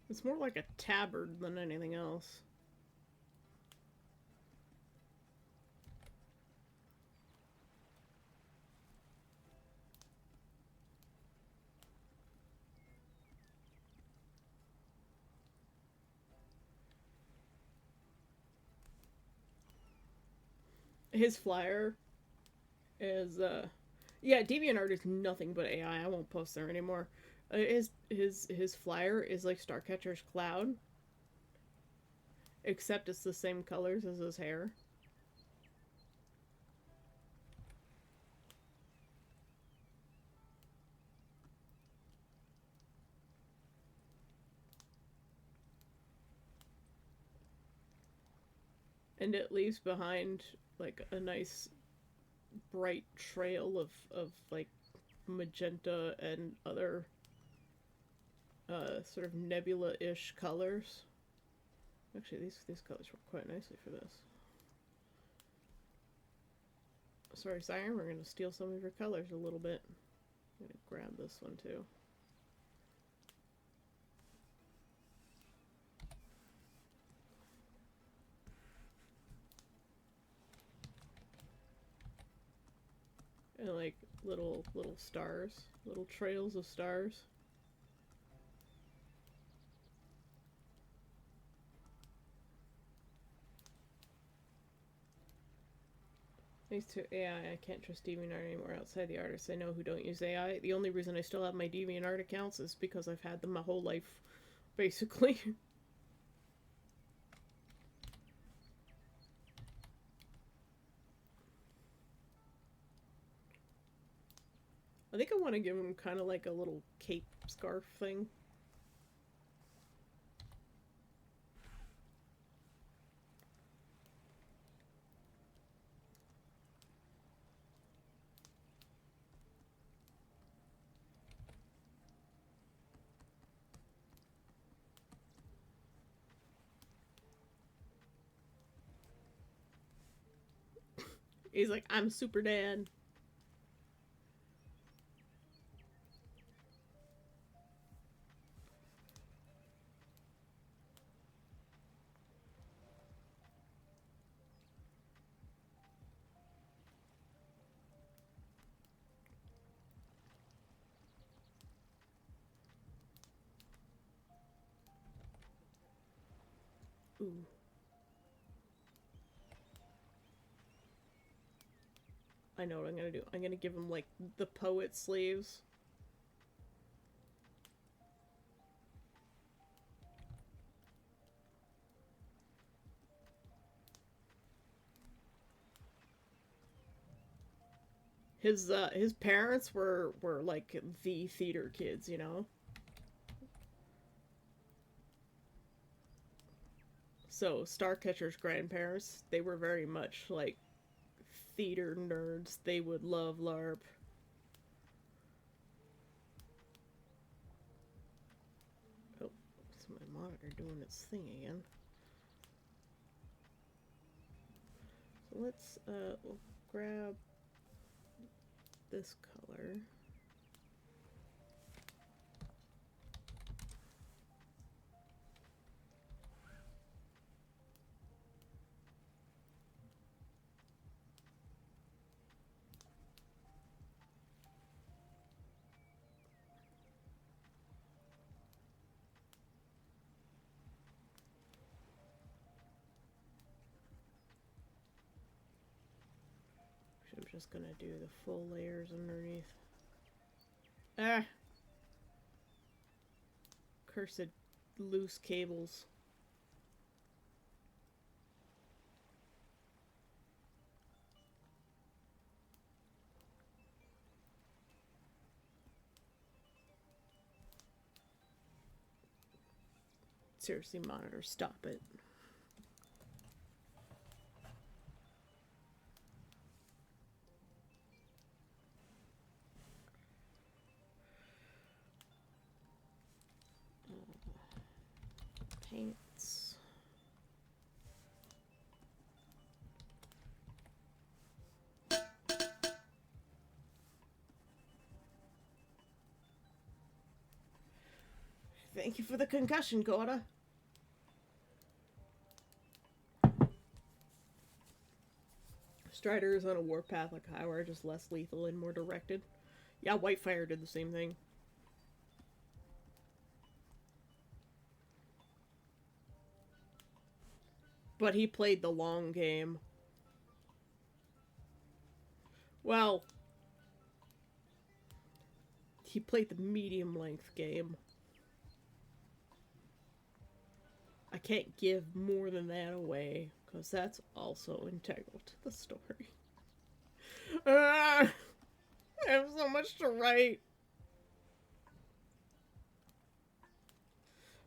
It's more like a tabard than anything else. His flyer is yeah, DeviantArt is nothing but AI. I won't post there anymore. His flyer is like Starcatcher's cloud, except it's the same colors as his hair. And it leaves behind like a nice bright trail of like magenta and other sort of nebula-ish colors. Actually, these colors work quite nicely for this. Sorry, Siren, we're gonna steal some of your colors a little bit. I'm gonna grab this one too. And like little stars, little trails of stars. Thanks to AI, I can't trust DeviantArt anymore outside the artists I know who don't use AI. The only reason I still have my DeviantArt accounts is because I've had them my whole life, basically. I think I want to give him kind of like a little cape scarf thing. He's like, I'm super dad. Ooh. I know what I'm gonna do. I'm gonna give him like the poet sleeves. His parents were like the theater kids, you know. So Starcatcher's grandparents, they were very much like theater nerds. They would love LARP. Oh, it's my monitor doing its thing again. So let's we'll grab this color. I'm just gonna do the full layers underneath. Ah! Cursed loose cables. Seriously, monitor, stop it. Paints. Thank you for the concussion, Coda. Strider is on a warpath like Highwire, just less lethal and more directed. Yeah, Whitefire did the same thing. But he played the long game. Well, he played the medium length game. I can't give more than that away, because that's also integral to the story. I have so much to write.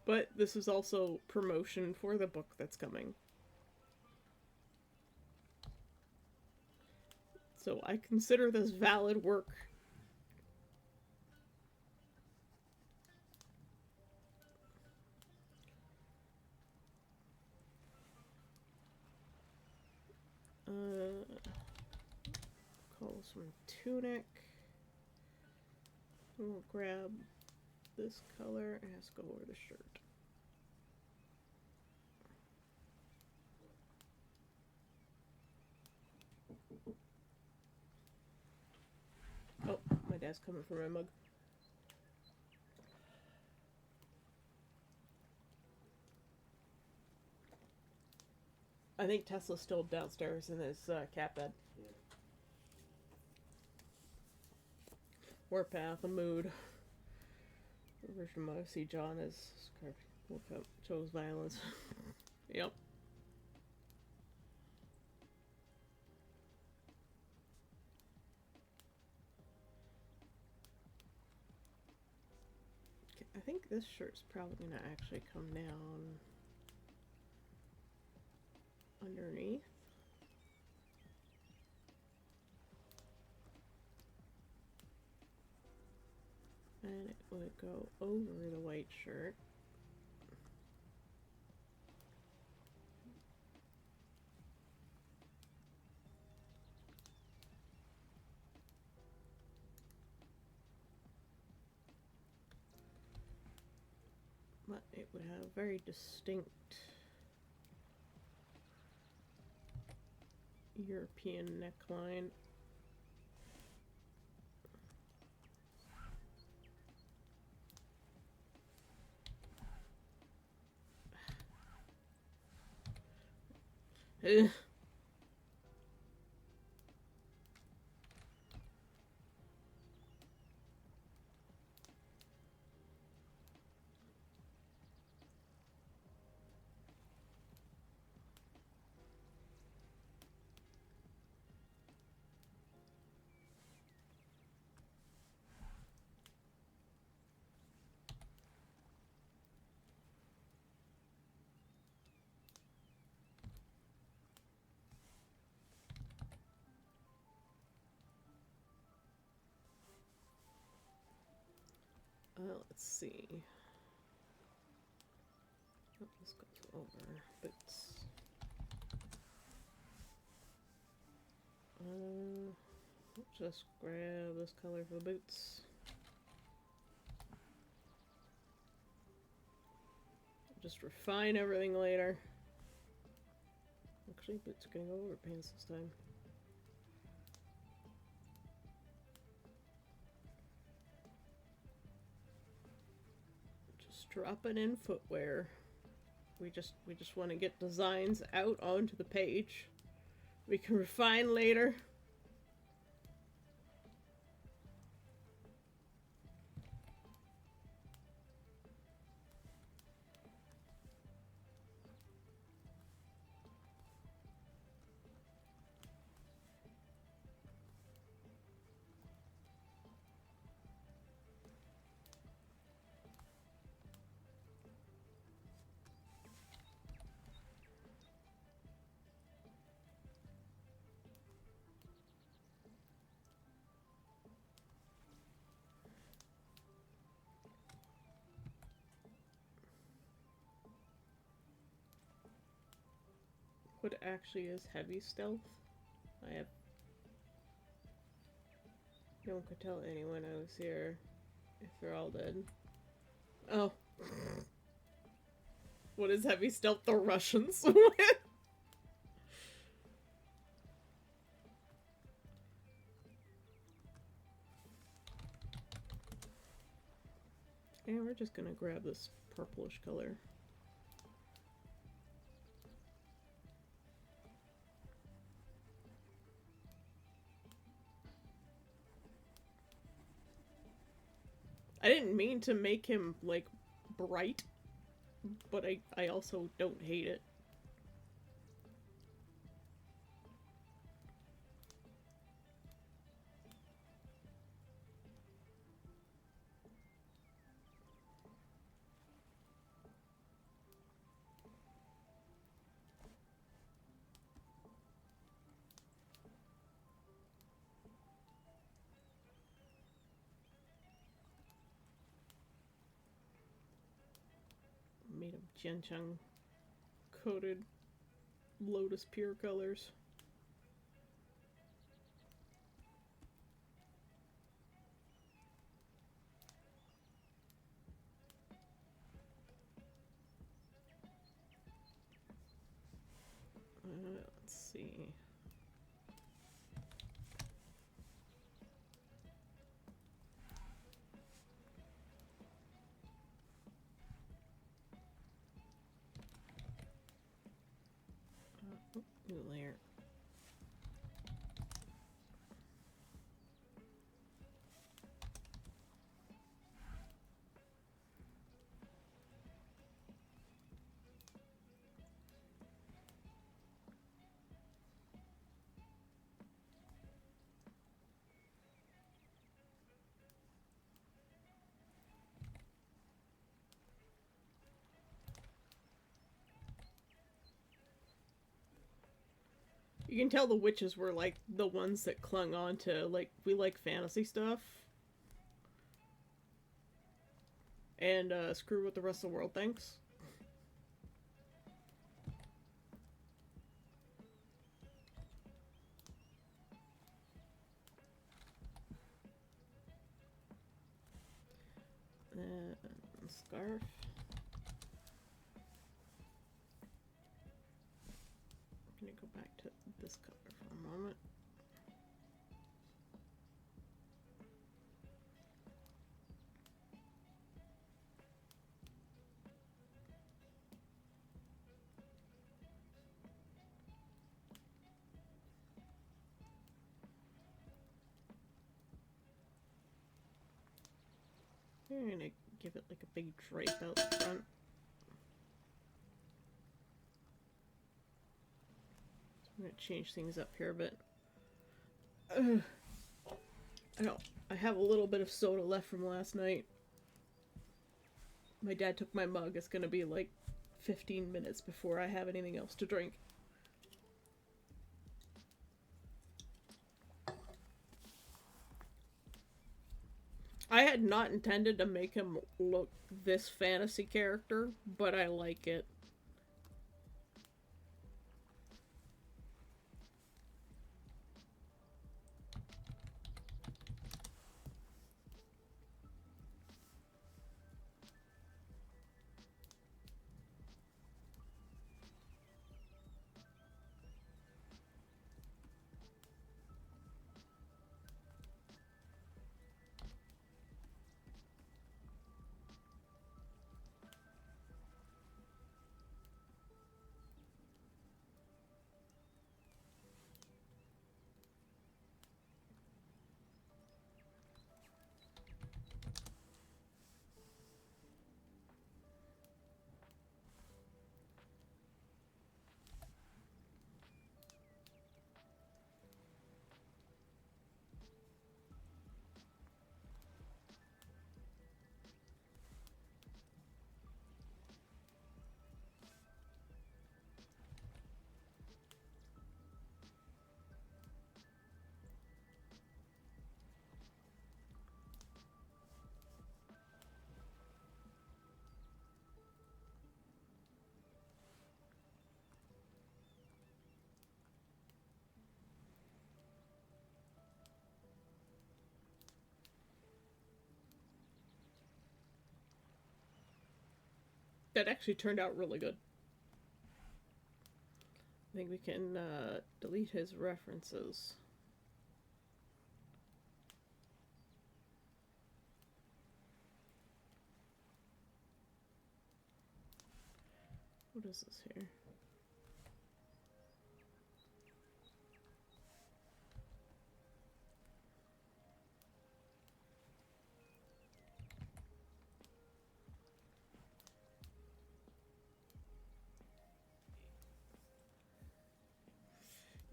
But this is also promotion for the book that's coming. So I consider this valid work. Call this one tunic. We'll grab this color. It has to go over the shirt. Oh, my dad's coming for my mug. I think Tesla's still downstairs in his cat bed. Yeah. Warpath, a mood. Version of see John as Warpath chose violence. Yep. I think this shirt's probably gonna actually come down underneath. And it would go over the white shirt. But it would have a very distinct European neckline. Let's see. Oh, this goes over boots. Just grab this color for the boots. Just refine everything later. Actually, boots are gonna go over pants this time. Drop it in footwear. We just want to get designs out onto the page. We can refine later. What actually is heavy stealth? No one could tell anyone I was here if they're all dead. Oh. What is heavy stealth? The Russians. And we're just gonna grab this purplish color. I didn't mean to make him, like, bright, but I also don't hate it. Made of Genchung coated Lotus Pure colors. Let's see. New layer. You can tell the witches were like the ones that clung on to, like, we like fantasy stuff. And screw what the rest of the world thinks. Scarf. I'm gonna go back to this color for a moment. I'm gonna give it like a big drape out the front. I'm gonna change things up here a bit. I have a little bit of soda left from last night. My dad took my mug. It's gonna be like 15 minutes before I have anything else to drink. I had not intended to make him look this fantasy character, but I like it. That actually turned out really good. I think we can delete his references. What is this here?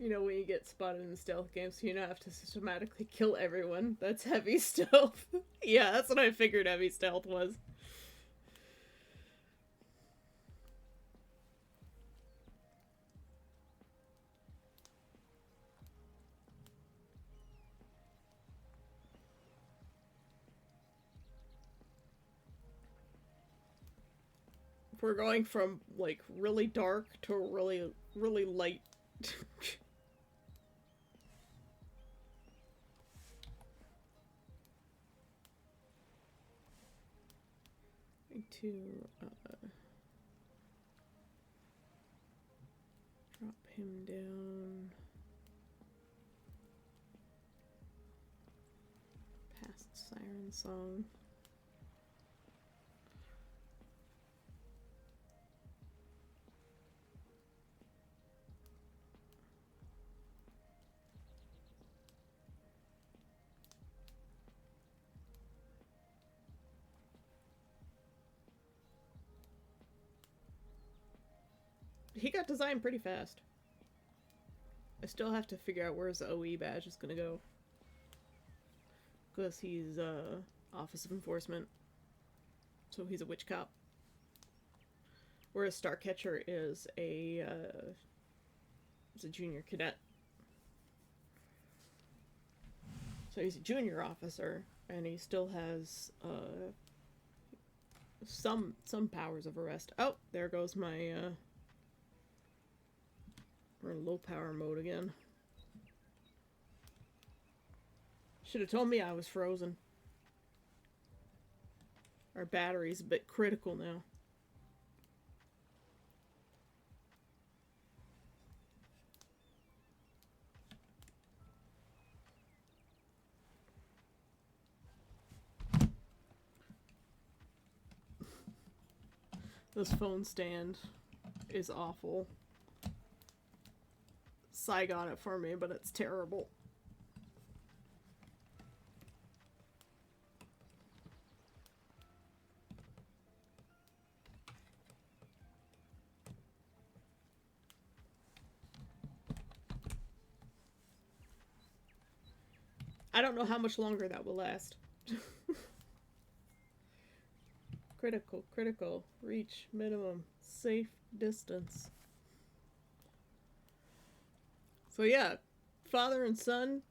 You know, when you get spotted in stealth games, you don't have to systematically kill everyone. That's heavy stealth. Yeah, that's what I figured heavy stealth was. If we're going from, like, really dark to really, really light. To drop him down past Siren Song. He got designed pretty fast. I still have to figure out where his OE badge is gonna go. Because he's, Office of Enforcement. So he's a witch cop. Whereas Starcatcher is a junior cadet. So he's a junior officer, and he still has, some powers of arrest. Oh, there goes my, we're in low power mode again. Should have told me I was frozen. Our battery's a bit critical now. This phone stand is awful. Sai got it for me, but it's terrible. I don't know how much longer that will last. Critical, critical, reach, minimum, safe distance. So yeah, father and son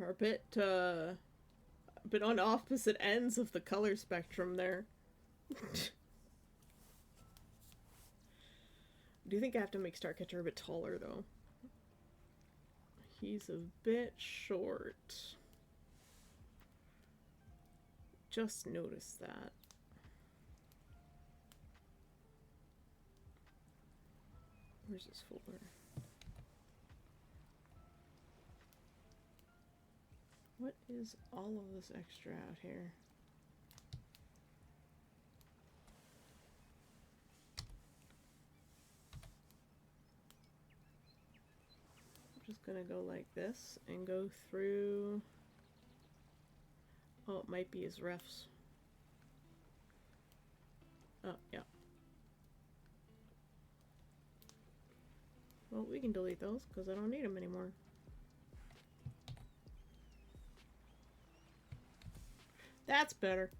are a bit on opposite ends of the color spectrum there. Do you think I have to make Starcatcher a bit taller though? He's a bit short. Just noticed that. Where's this folder? What is all of this extra out here? I'm just gonna go like this and go through. Oh, it might be his refs. Oh, yeah. Well, we can delete those because I don't need them anymore. That's better.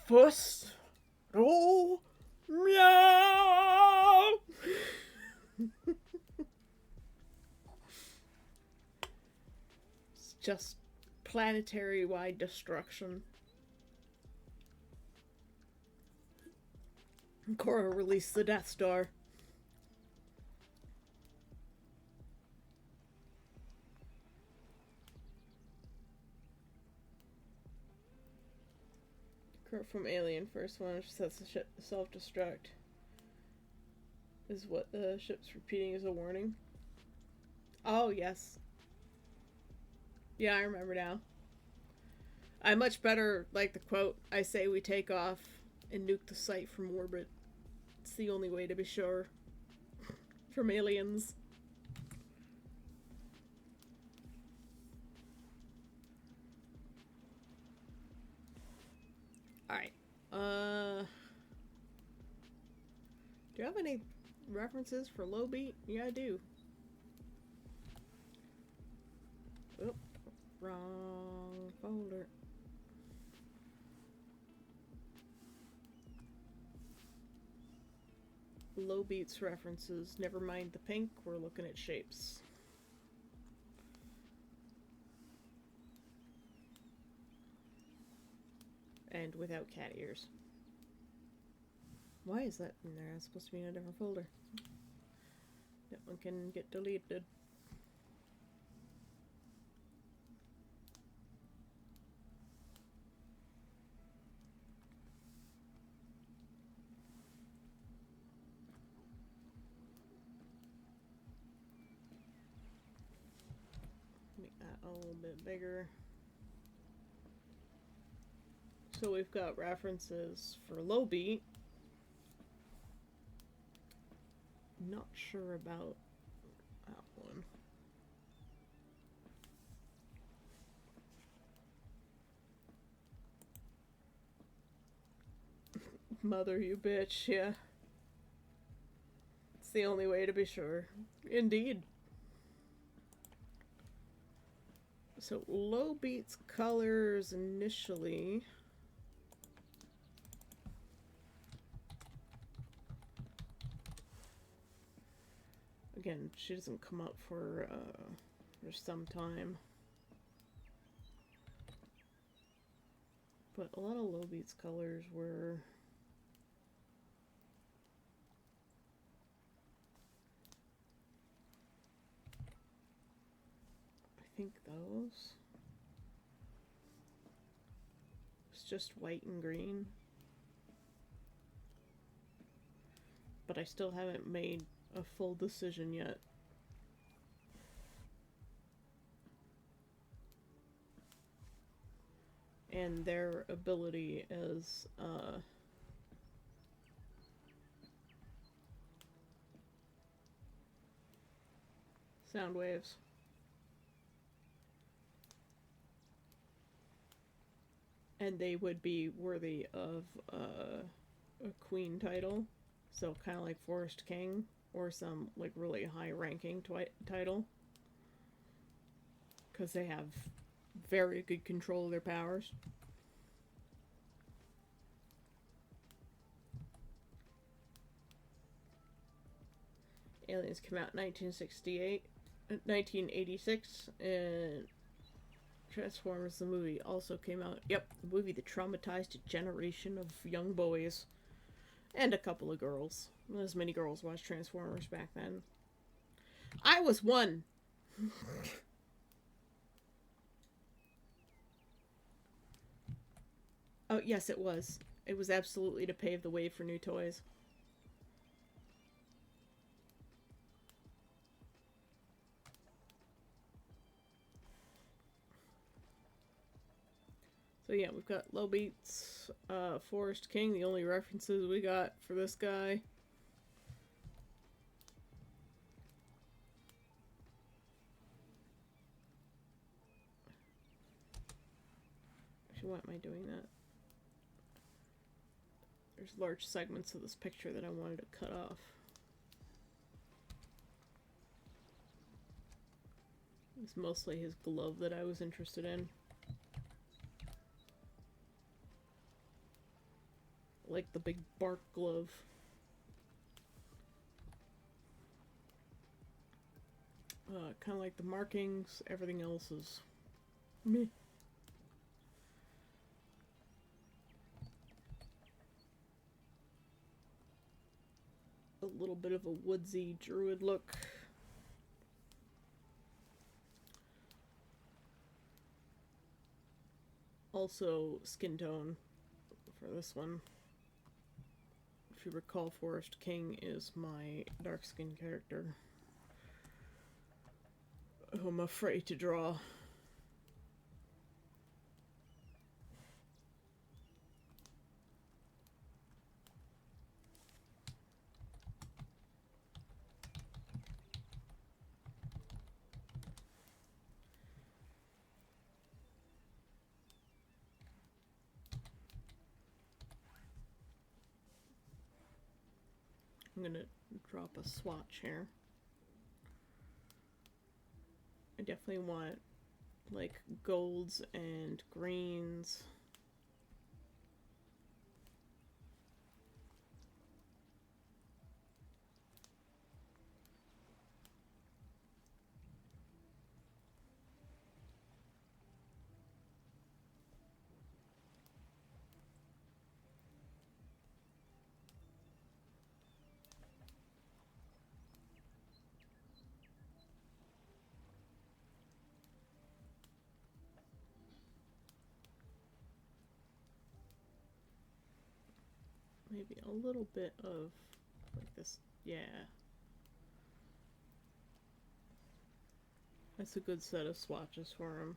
Fuss. Oh, meow. It's just planetary-wide destruction. Korra released the Death Star. From Alien, first one, which sets the ship self-destruct, is what the ship's repeating as a warning. Oh, yes. Yeah, I remember now. I much better like the quote, I say we take off and nuke the site from orbit. It's the only way to be sure. From aliens. Alright. Do you have any references for low beat? Yeah, I do. Oop, wrong folder. Low beats references. Never mind the pink, we're looking at shapes. And without cat ears. Why is that in there? It's supposed to be in a different folder. That one can get deleted. Make that a little bit bigger. So we've got references for low beat. Not sure about that one. Mother, you bitch, yeah. It's the only way to be sure. Indeed. So low beats colors initially. Again, she doesn't come up for some time. But a lot of low beats colors were I think those. It's just white and green. But I still haven't made a full decision yet. And their ability as sound waves. And they would be worthy of a queen title. So kind of like Forest King or some like really high ranking title. Because they have very good control of their powers. Aliens came out in 1986, and Transformers the movie also came out. Yep, the movie that traumatized a generation of young boys and a couple of girls. Not as many girls watched Transformers back then. I was one. Oh, yes, it was. It was absolutely to pave the way for new toys. So yeah, we've got low beats, Forest King, the only references we got for this guy. Actually, why am I doing that? There's large segments of this picture that I wanted to cut off. It's mostly his glove that I was interested in. Like the big bark glove. Kind of like the markings. Everything else is meh. A little bit of a woodsy druid look. Also, skin tone for this one. If you recall, Forest King is my dark skin character. I'm afraid to draw. I'm gonna drop a swatch here. I definitely want like golds and greens. Maybe a little bit of like this, yeah. That's a good set of swatches for him.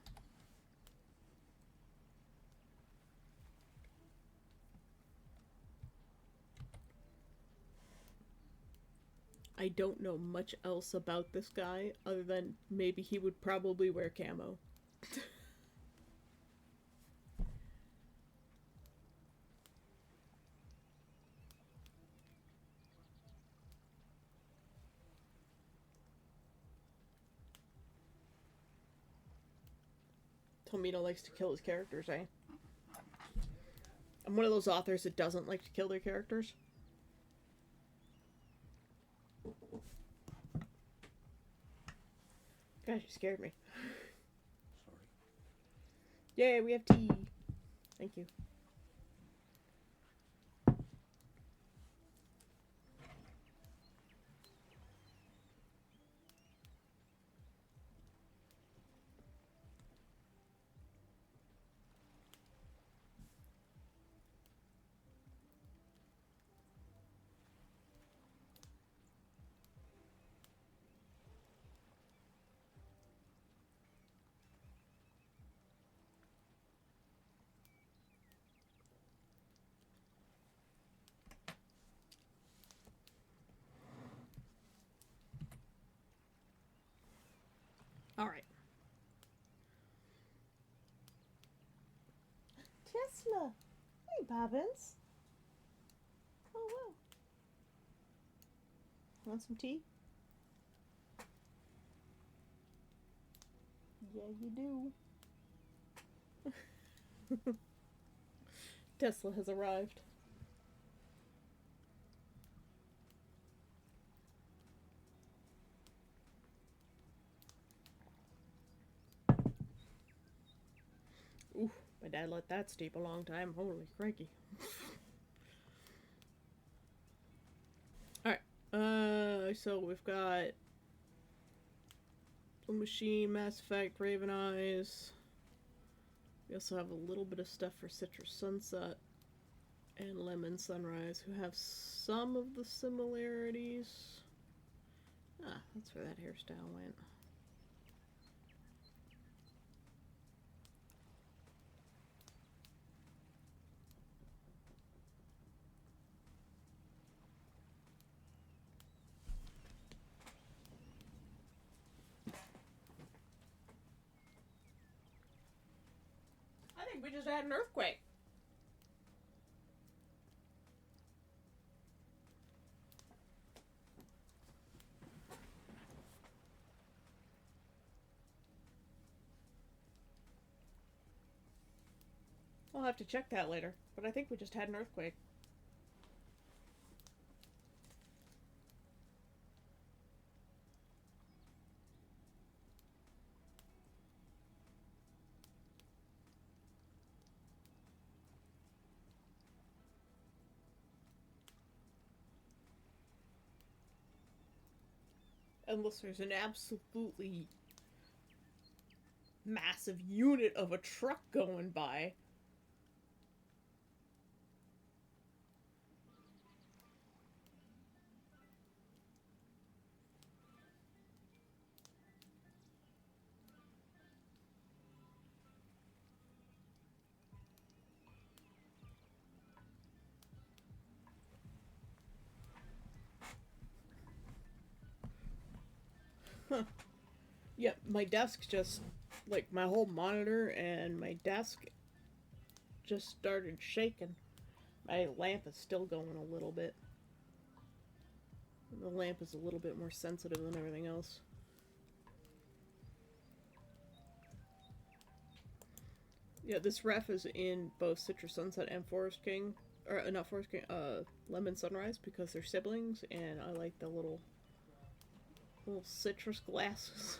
I don't know much else about this guy other than maybe he would probably wear camo. Tomino likes to kill his characters, eh? I'm one of those authors that doesn't like to kill their characters. Gosh, you scared me. Sorry. Yay, we have tea. Thank you. Alright. Tesla! Hey, Bobbins. Oh, wow. Want some tea? Yeah, you do. Tesla has arrived. Ooh, my dad let that steep a long time. Holy crikey. Alright. So we've got Blue Machine, Mass Effect, Raven Eyes. We also have a little bit of stuff for Citrus Sunset and Lemon Sunrise, who have some of the similarities. Ah, that's where that hairstyle went. I think we just had an earthquake. I'll have to check that later, but I think we just had an earthquake. Unless there's an absolutely massive unit of a truck going by. Yep, my desk just, like, my whole monitor and my desk just started shaking. My lamp is still going a little bit. The lamp is a little bit more sensitive than everything else. Yeah, this ref is in both Citrus Sunset and Forest King. Or, not Forest King, Lemon Sunrise, because they're siblings, and I like the little citrus glasses.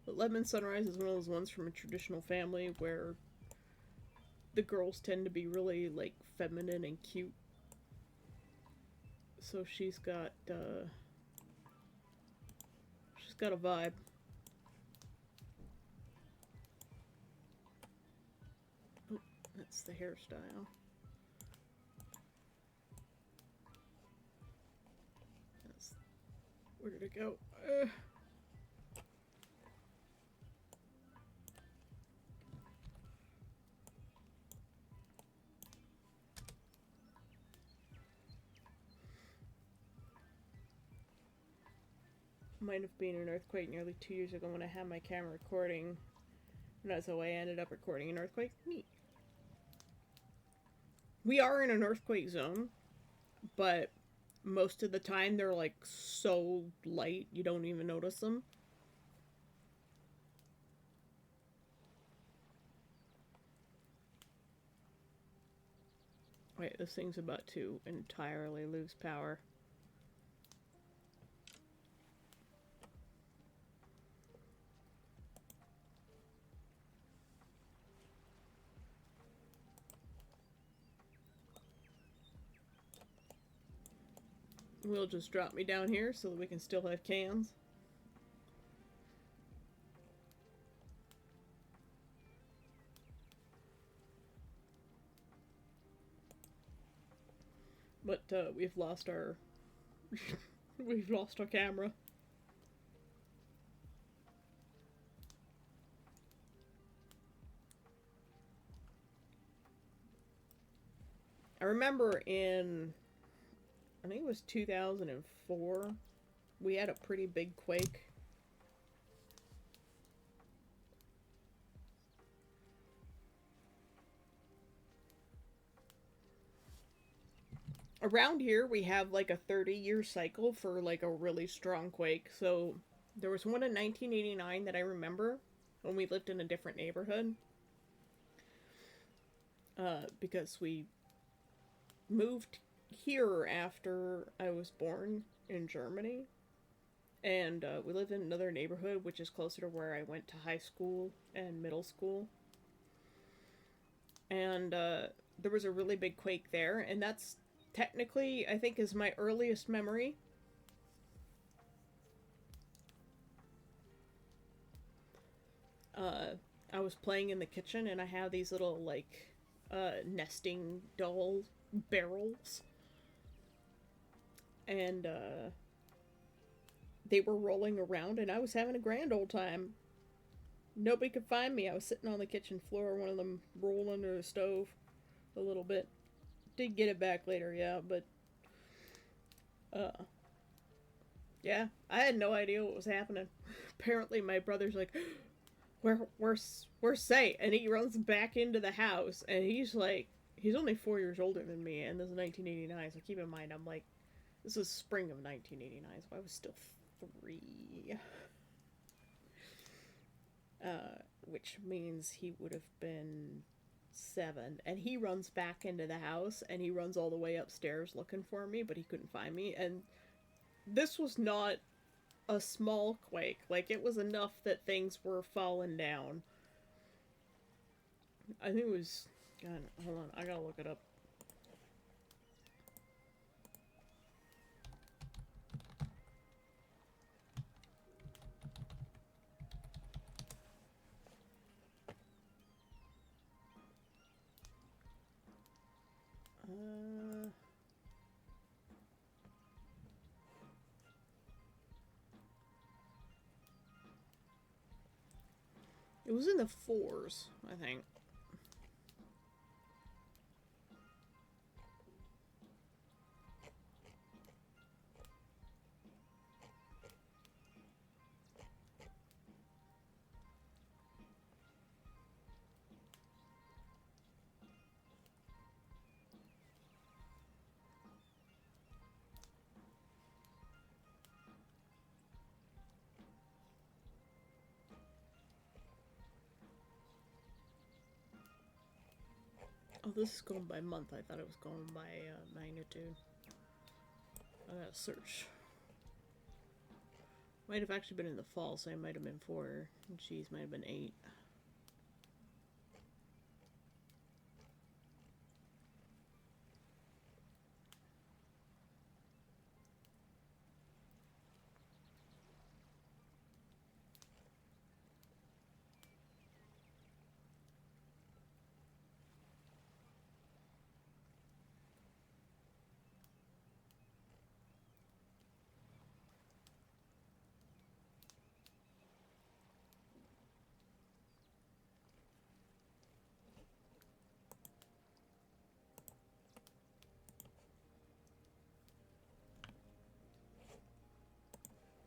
But Lemon Sunrise is one of those ones from a traditional family where the girls tend to be really, like, feminine and cute. So she's got a vibe. Oh, that's the hairstyle. That's, where did it go? Might have been an earthquake nearly 2 years ago when I had my camera recording. And that's how I ended up recording an earthquake. Neat. We are in an earthquake zone, but most of the time they're like so light you don't even notice them. Wait, this thing's about to entirely lose power. Will just drop me down here so that we can still have cans. But we've lost our we've lost our camera. I remember I think it was 2004, we had a pretty big quake. Around here, we have like a 30-year cycle for like a really strong quake. So there was one in 1989 that I remember when we lived in a different neighborhood. Because we moved here after I was born in Germany. And we lived in another neighborhood, which is closer to where I went to high school and middle school. And there was a really big quake there, and that's technically, I think, is my earliest memory. Uh, I was playing in the kitchen, and I have these little, like, nesting doll barrels. And they were rolling around, and I was having a grand old time. Nobody could find me. I was sitting on the kitchen floor. One of them rolled under the stove a little bit. Did get it back later, yeah, but uh, yeah, I had no idea what was happening. Apparently, my brother's like, where's Say?" And he runs back into the house, and he's like, he's only 4 years older than me, and this is 1989. So keep in mind, I'm like, this is spring of 1989, so I was still 3. Which means he would have been 7. And he runs back into the house, and he runs all the way upstairs looking for me, but he couldn't find me. And this was not a small quake. Like, it was enough that things were falling down. I think it was. God, hold on, I gotta look it up. It was in the 4s, I think. Oh, this is going by month. I thought it was going by magnitude. I gotta search. Might have actually been in the fall, so I might have been 4, and cheese might have been 8.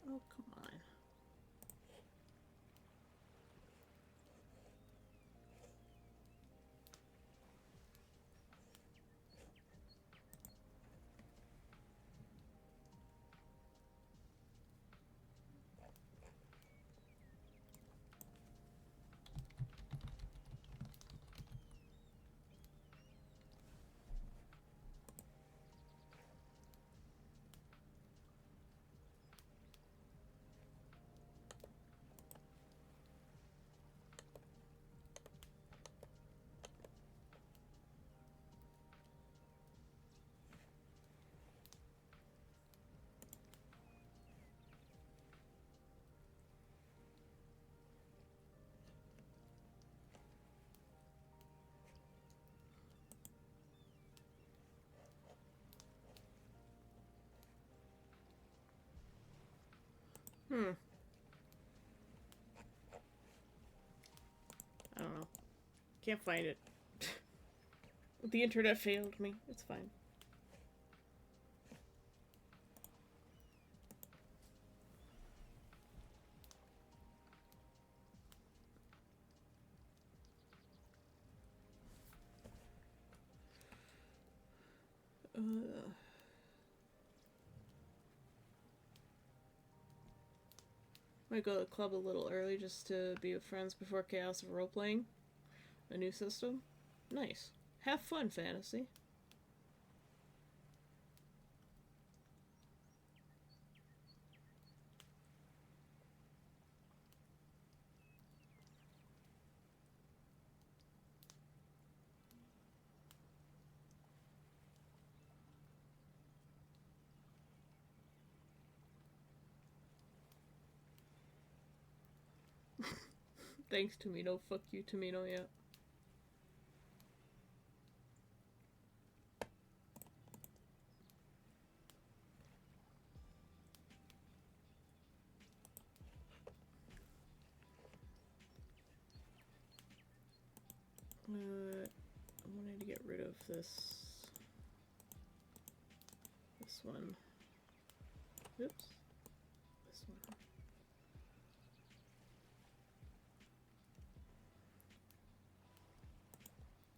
Oh, come on. Hmm. I don't know. Can't find it. The internet failed me. It's fine. Might go to the club a little early just to be with friends before chaos of role playing. A new system. Nice. Have fun, fantasy. Thanks, Tomino. Fuck you, Tomino, yeah. I wanted to get rid of this one. Oops. This one.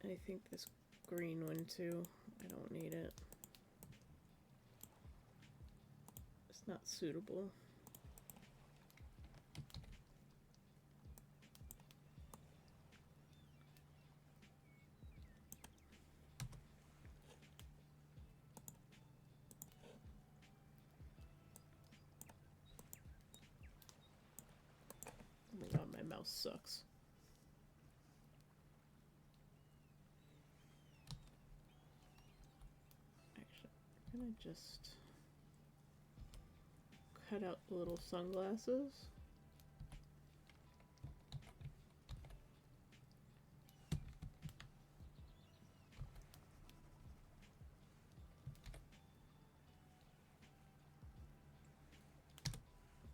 I think this green one too. I don't need it. It's not suitable. Oh my god, my mouse sucks. Actually, I'm gonna just cut out the little sunglasses.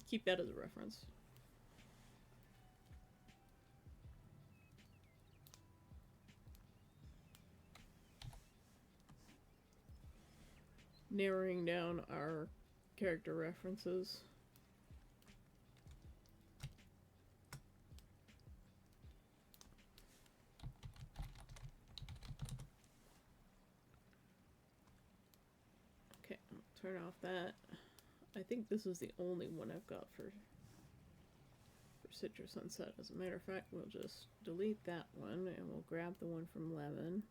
Keep that as a reference. Narrowing down our character references. Okay, I'll turn off that. I think this is the only one I've got for Citrus Sunset. As a matter of fact, we'll just delete that one and we'll grab the one from Levin.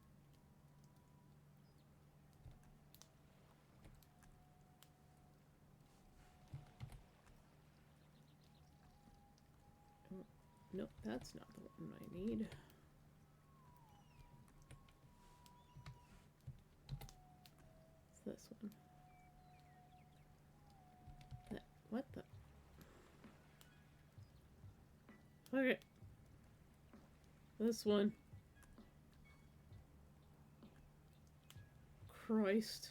Nope, that's not the one I need. It's this one. What the? Okay. This one. Christ.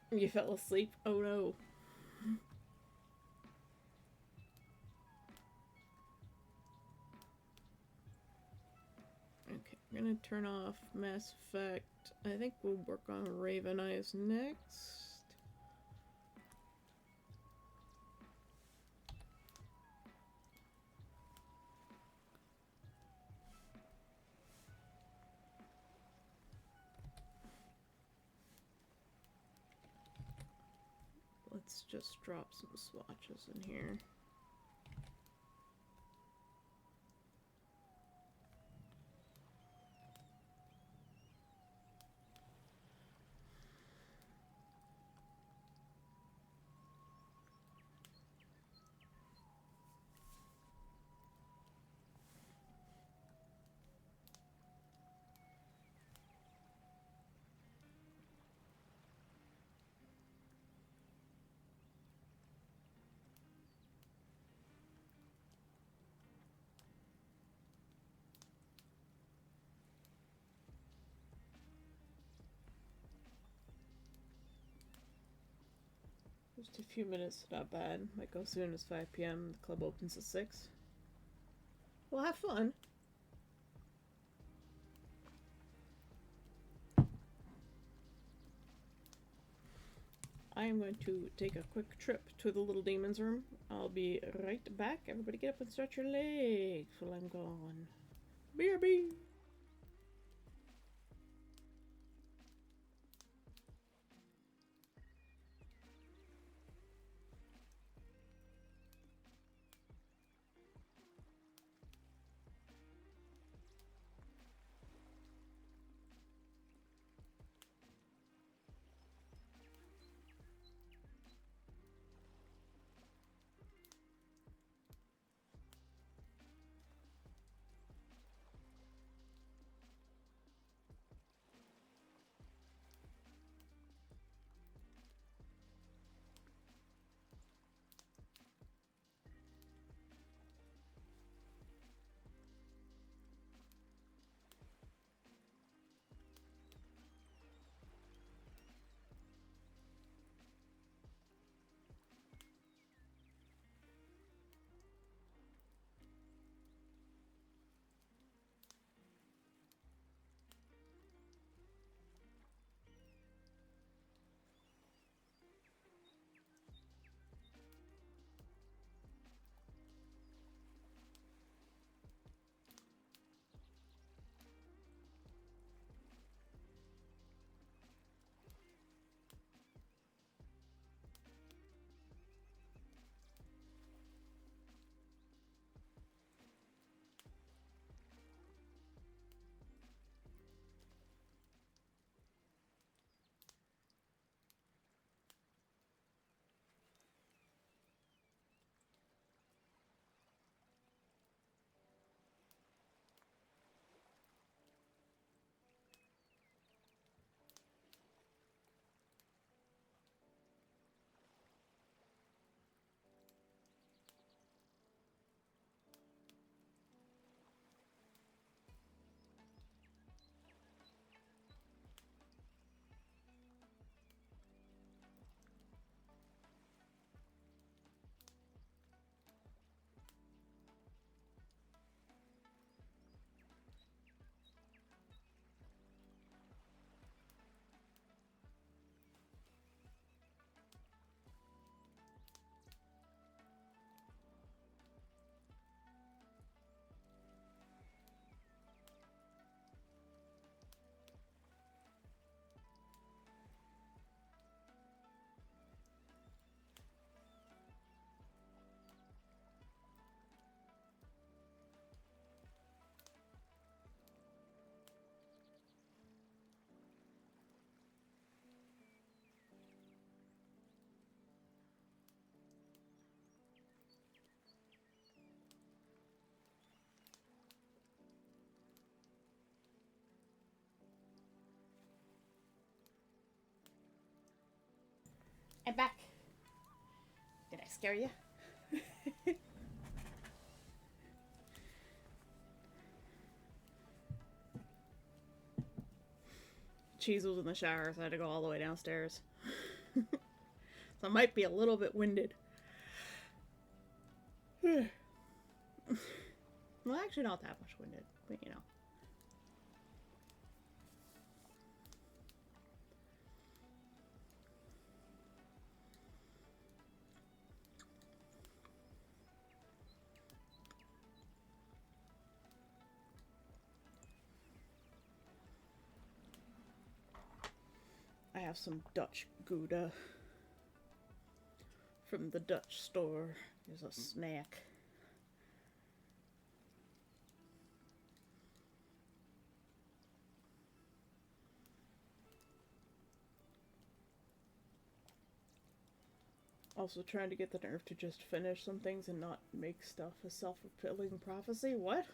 You fell asleep? Oh no. Okay, I'm gonna turn off Mass Effect. I think we'll work on Raven Eyes next. Let's just drop some swatches in here. Just a few minutes, not bad. Might go soon as 5 p.m. The club opens at 6. We'll have fun. I am going to take a quick trip to the little demon's room. I'll be right back. Everybody get up and stretch your legs while I'm gone. BRB! I'm back. Did I scare you? Cheese was in the shower, so I had to go all the way downstairs. So I might be a little bit winded. Well, actually not that much winded, but you know. I have some Dutch Gouda from the Dutch store as a snack. Also trying to get the nerve to just finish some things and not make stuff a self-fulfilling prophecy. What?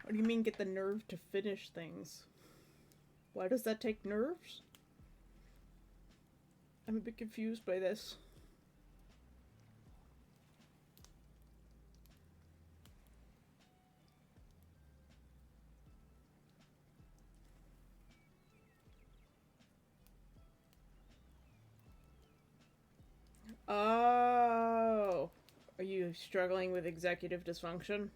What do you mean get the nerve to finish things? Why does that take nerves? I'm a bit confused by this. Oh. Are you struggling with executive dysfunction?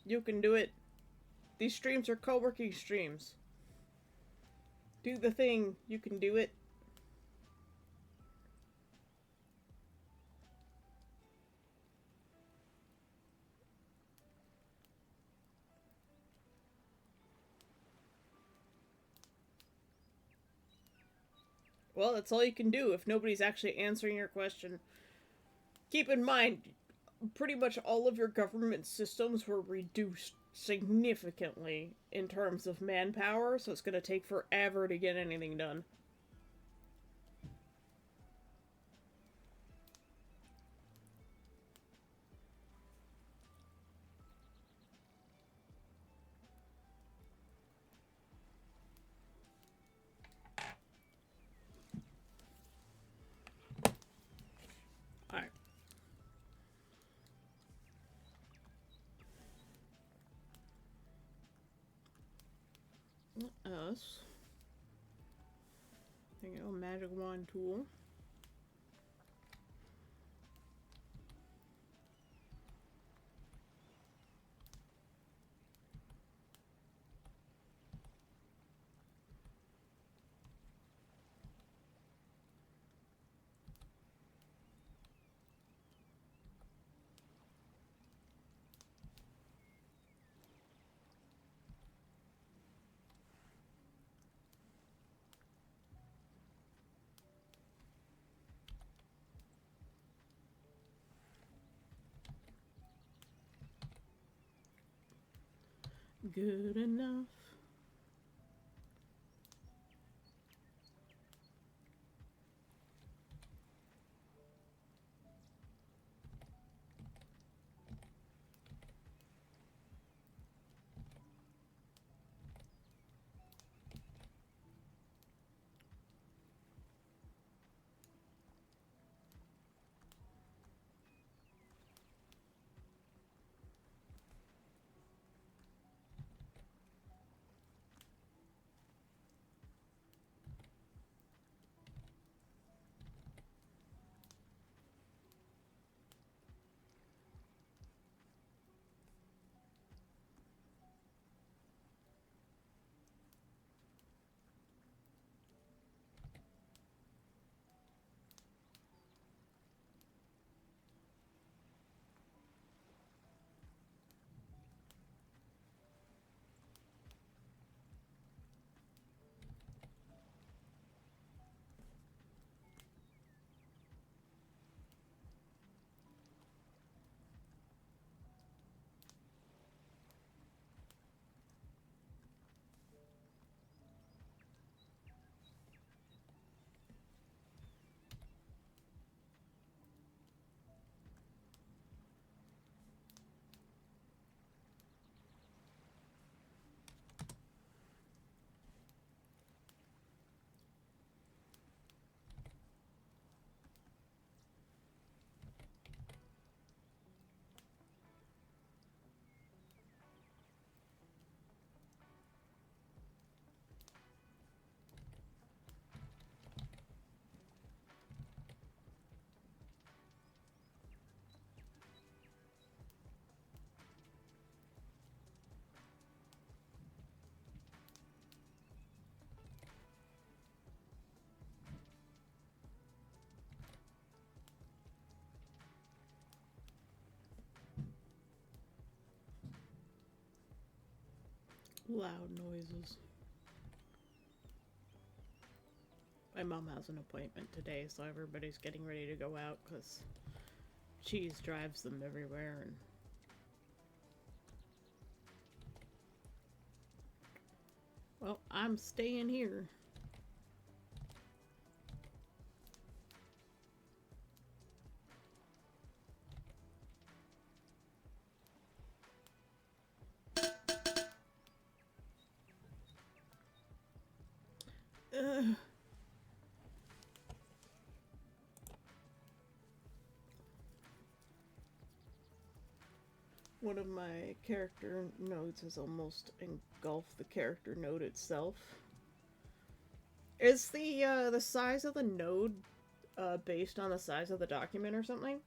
You can do it. These streams are co-working streams. Do the thing. You can do it. Well, that's all you can do if nobody's actually answering your question. Keep in mind, pretty much all of your government systems were reduced significantly in terms of manpower, so it's going to take forever to get anything done. Alright. Us. There you go, magic wand tool. Good enough. Loud noises. My mom has an appointment today, so everybody's getting ready to go out because Cheese drives them everywhere. And well, I'm staying here. Ugh. One of my character nodes has almost engulfed the character node itself. Is the size of the node based on the size of the document or something?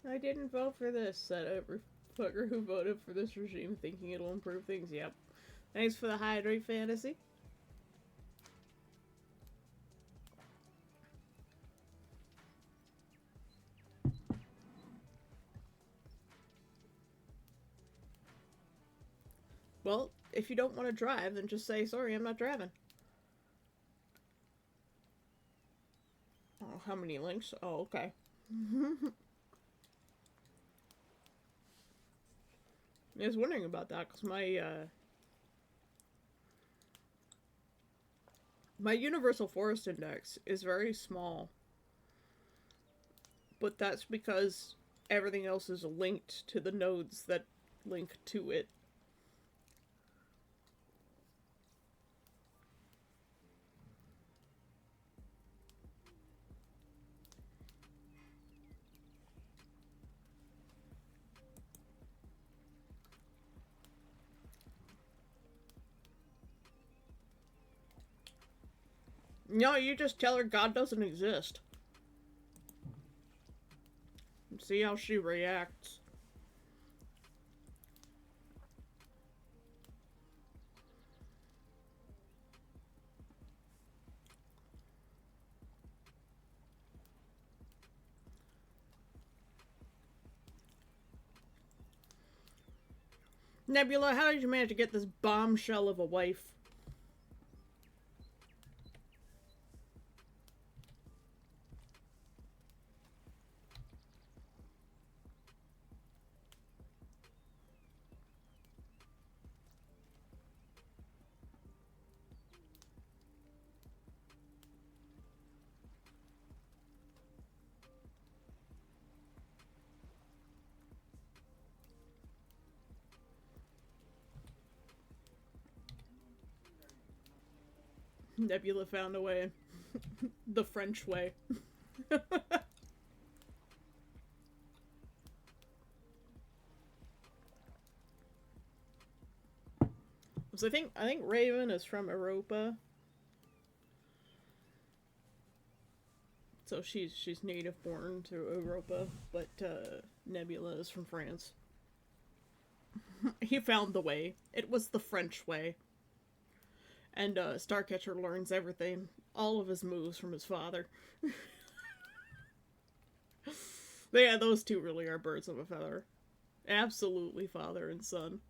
I didn't vote for this, said every fucker who voted for this regime thinking it'll improve things. Yep. Thanks for the hydrate fantasy. Well, if you don't want to drive, then just say, sorry, I'm not driving. Oh, how many links? Oh, okay. I was wondering about that, because my Universal Forest Index is very small. But that's because everything else is linked to the nodes that link to it. No, you just tell her God doesn't exist. See how she reacts. Nebula, how did you manage to get this bombshell of a wife? Nebula found a way. The French way. So I think Raven is from Europa. So she's native born to Europa, but Nebula is from France. He found the way. It was the French way. And Starcatcher learns everything, all of his moves from his father. Yeah, those two really are birds of a feather. Absolutely father and son.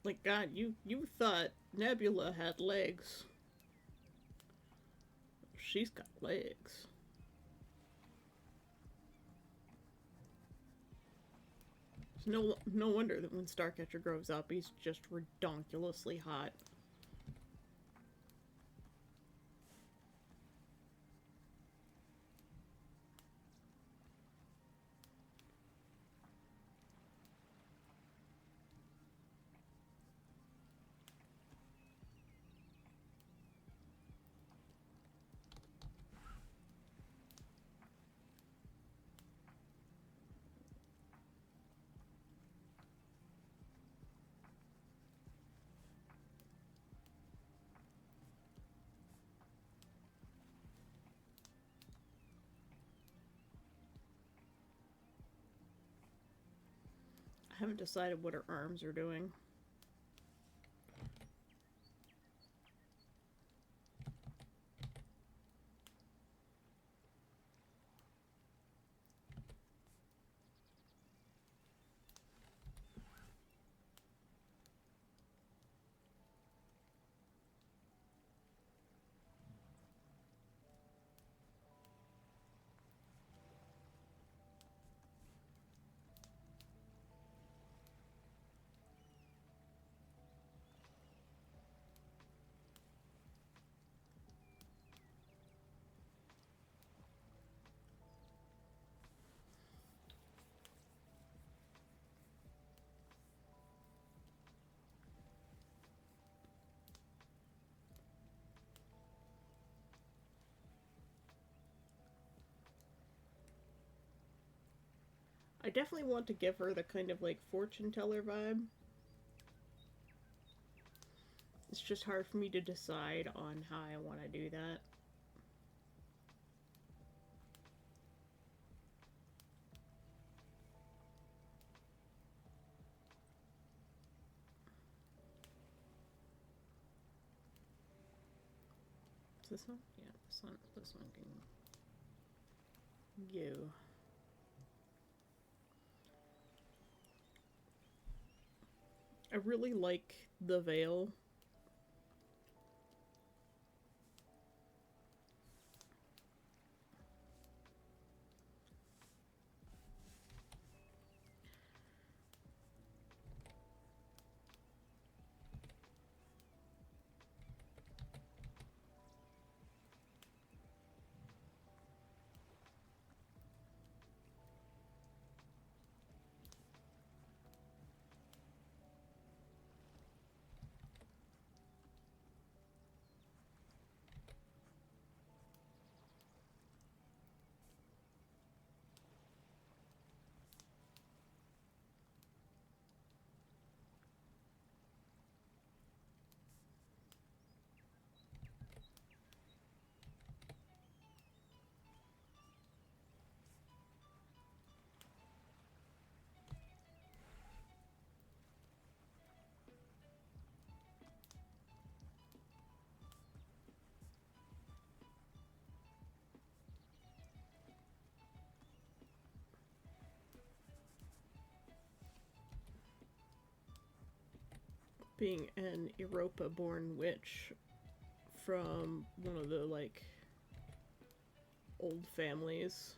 Like, God, you thought Nebula had legs. She's got legs. It's no wonder that when Starcatcher grows up, he's just redonkulously hot. I haven't decided what her arms are doing. I definitely want to give her the kind of like fortune teller vibe. It's just hard for me to decide on how I want to do that. Is this one? Yeah, this one can go. I really like the veil. Being an Europa born witch from one of the like old families.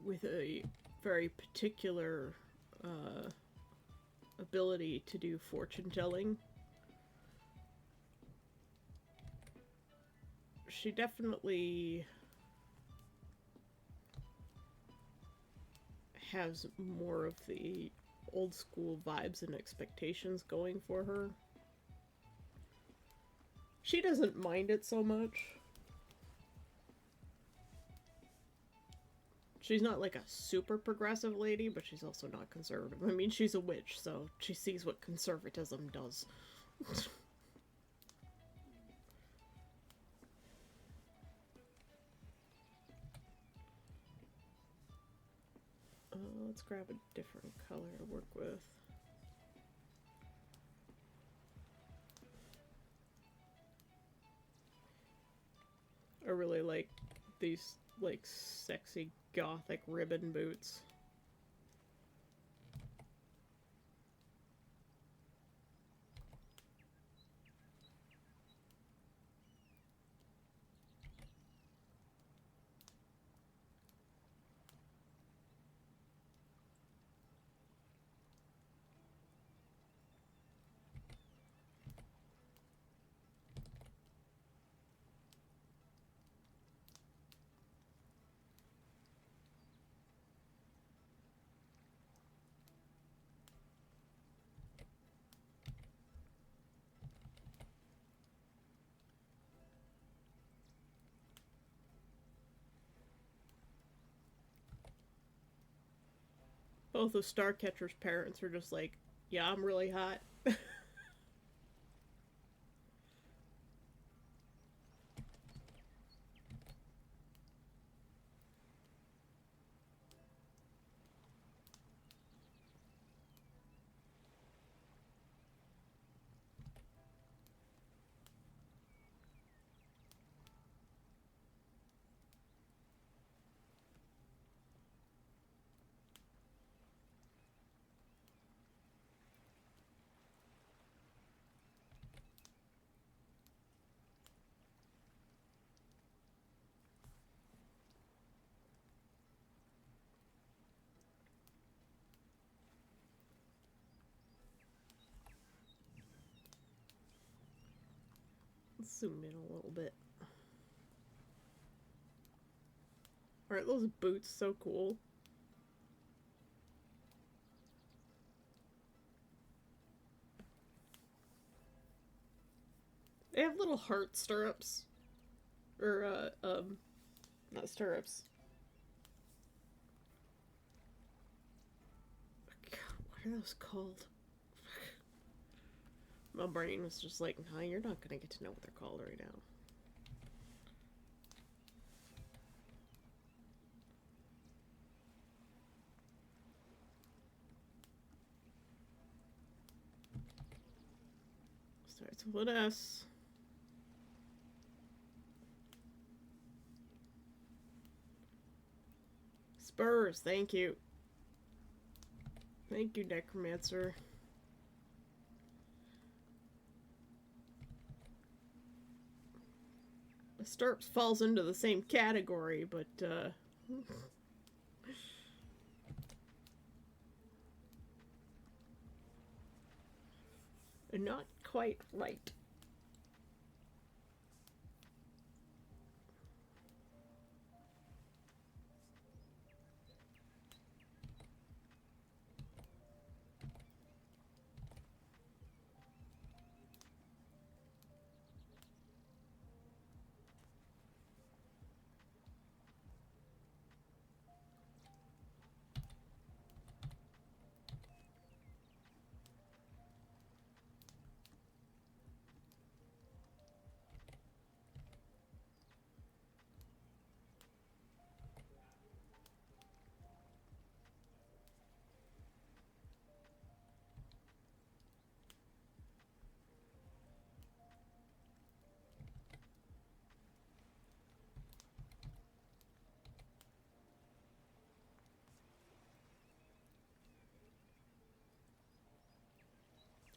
With a very particular uh, ability to do fortune telling. She definitely has more of the old school vibes and expectations going for her. She doesn't mind it so much. She's not like a super progressive lady, but she's also not conservative. I mean, she's a witch, so she sees what conservatism does. Let's grab a different color to work with. I really like these like sexy gothic ribbon boots. Both of Starcatcher's parents are just like, yeah, I'm really hot. Zoom in a little bit. Aren't those boots so cool? They have little heart stirrups. Or, not stirrups. What are those called? My brain was just like, nah, you're not gonna get to know what they're called right now. Starts with an S. Spurs, thank you. Thank you, Necromancer. The stirrups falls into the same category, but, not quite right.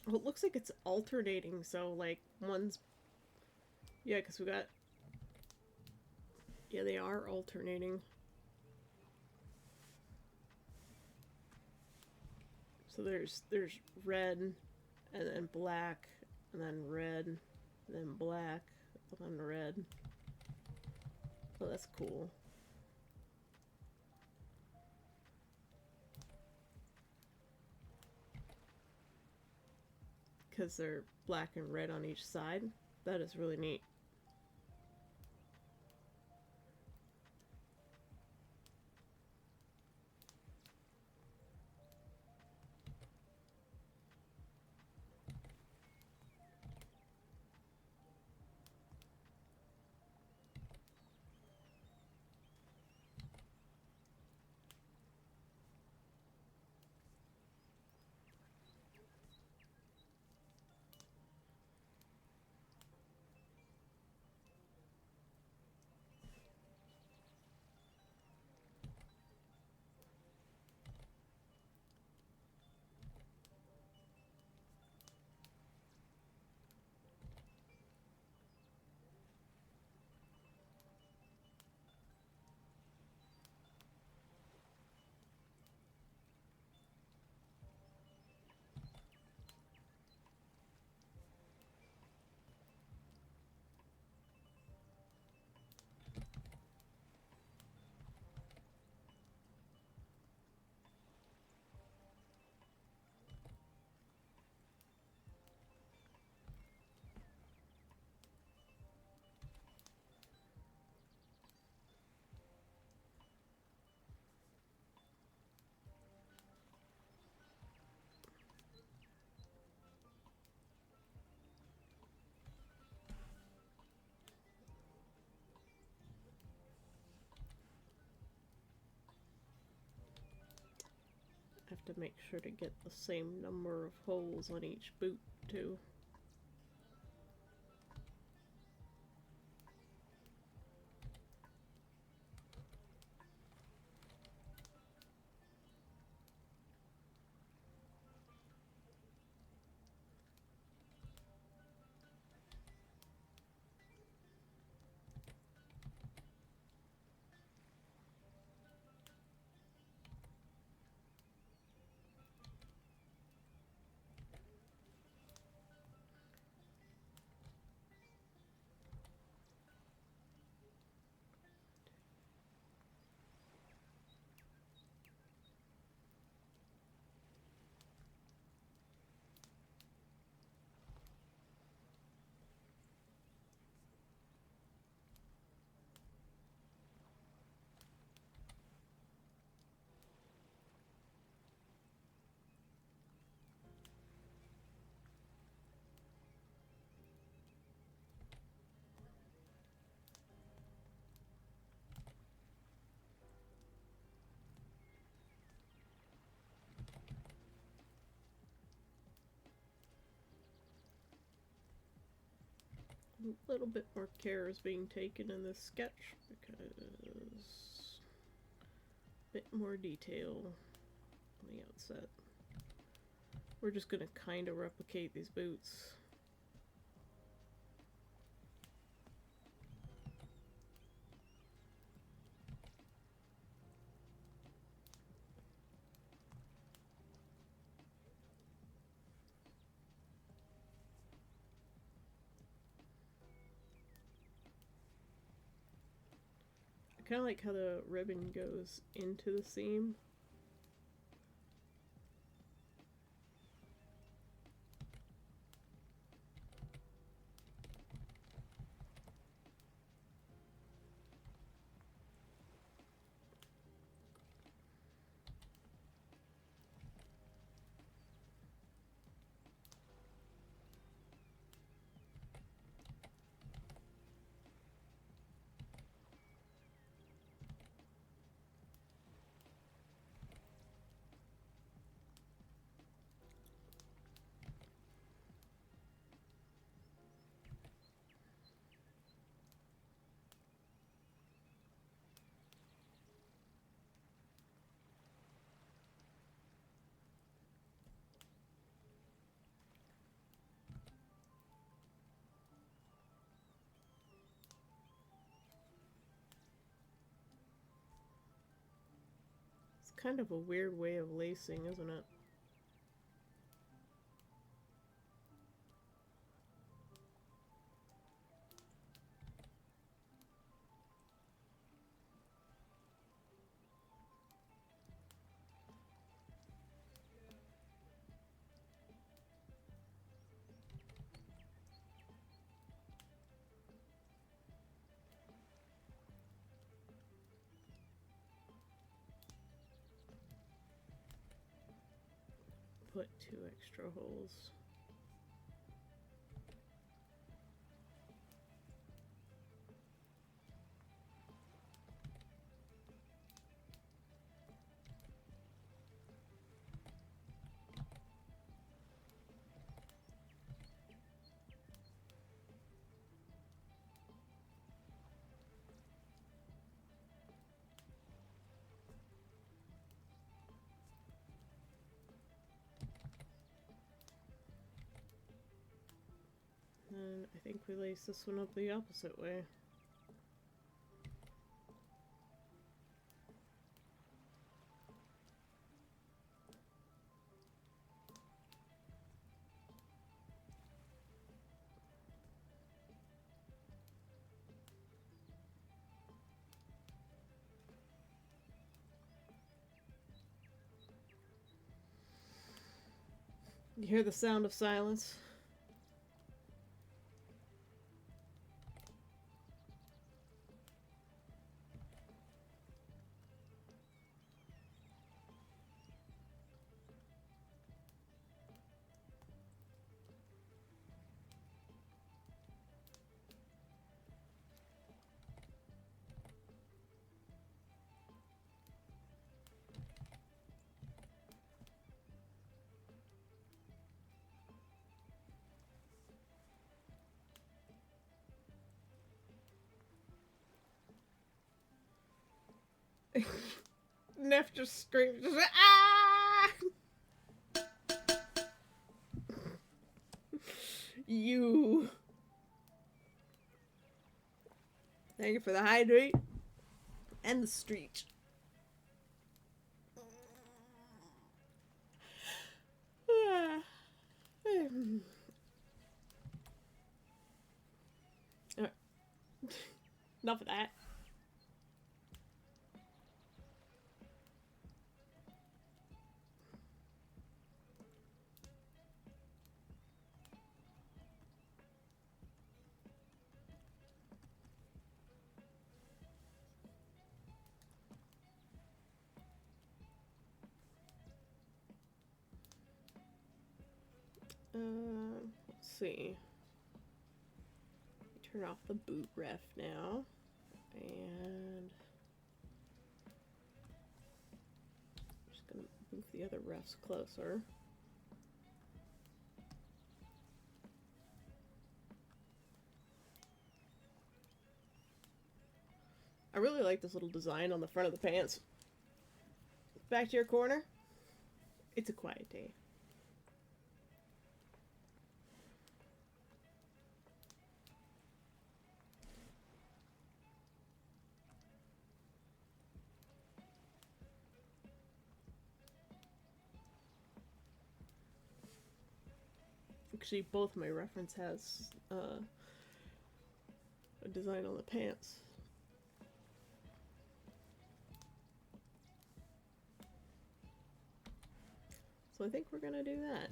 Well, it looks like it's alternating, so, like, one's... Yeah, because we got... Yeah, they are alternating. So there's red, and then black, and then red, and then black, and then red. Oh, that's cool. Because they're black and red on each side. That is really neat. I have to make sure to get the same number of holes on each boot, too. a little bit more care is being taken in this sketch because a bit more detail on the outset. We're just going to kind of replicate these boots. I kind of like how the ribbon goes into the seam. It's kind of a weird way of lacing, isn't it? Put 2 extra holes. And I think we lace this one up the opposite way. You hear the sound of silence? Neff just screams, ah! You. Thank you for the hydrate and the street. Enough of that. Let's see. Turn off the boot ref now. And I'm just gonna move the other refs closer. I really like this little design on the front of the pants. Back to your corner. It's a quiet day. Actually, both my reference has a design on the pants. So I think we're gonna do that.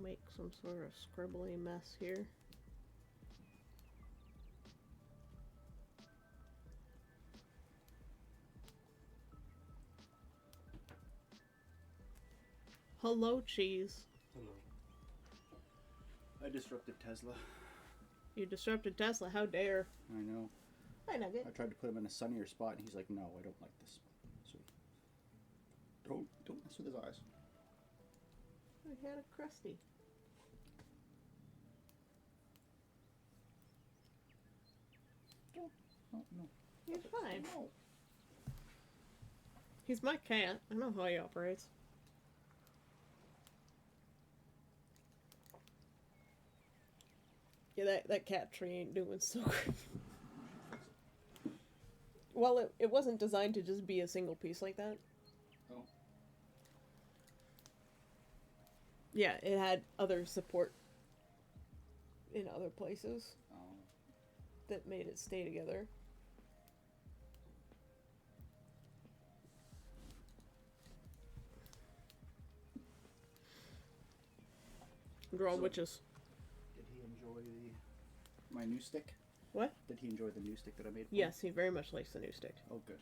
Make some sort of scribbly mess here. Hello, cheese. Hello. I disrupted Tesla. You disrupted Tesla, how dare. I know. Hi, Nugget. I tried to put him in a sunnier spot, and he's like, "No, I don't like this." So don't mess with his eyes. I had a crusty. Oh no. You're fine. No. He's my cat. I know how he operates. Yeah, that cat tree ain't doing so good. Well, it wasn't designed to just be a single piece like that. Oh. Yeah, it had other support in other places Oh. that made it stay together. Drawing So- witches. Did he enjoy my new stick? What? Did he enjoy the new stick that I made? For Yes, he very much likes the new stick. him? Oh, good.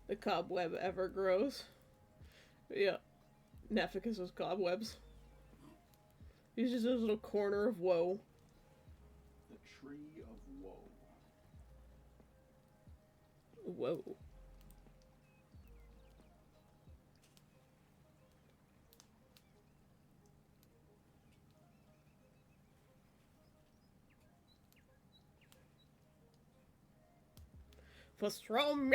The cobweb ever grows. Yeah. Neficus's cobwebs. He's just his little corner of woe. The Tree of Woe. Whoa. Pastrami!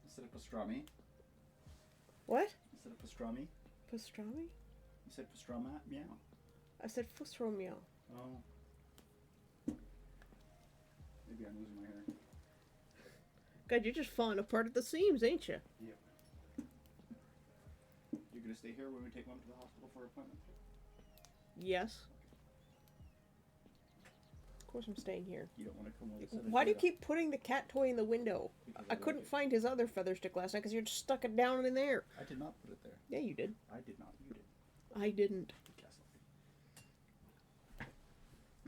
Instead of pastrami. What? Instead of pastrami. Pastrami? You said pastrama? Meow. I said pastrami. Oh. Maybe I'm losing my hair. God, you're just falling apart at the seams, ain't you? Yep. You're gonna stay here when we take Mom to the hospital for her appointment? Yes. course I'm staying here. You don't want to come with us. Why do you keep putting the cat toy in the window? I couldn't find his other feather stick last night because you just stuck it down in there. I did not put it there. Yeah, you did. I did not. You did. I didn't.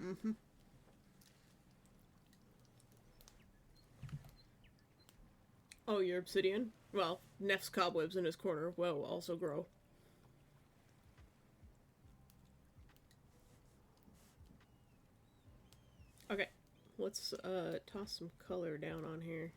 Mm-hmm. Oh, your obsidian? Well, Neff's cobwebs in his corner will also grow. Okay, let's toss some color down on here.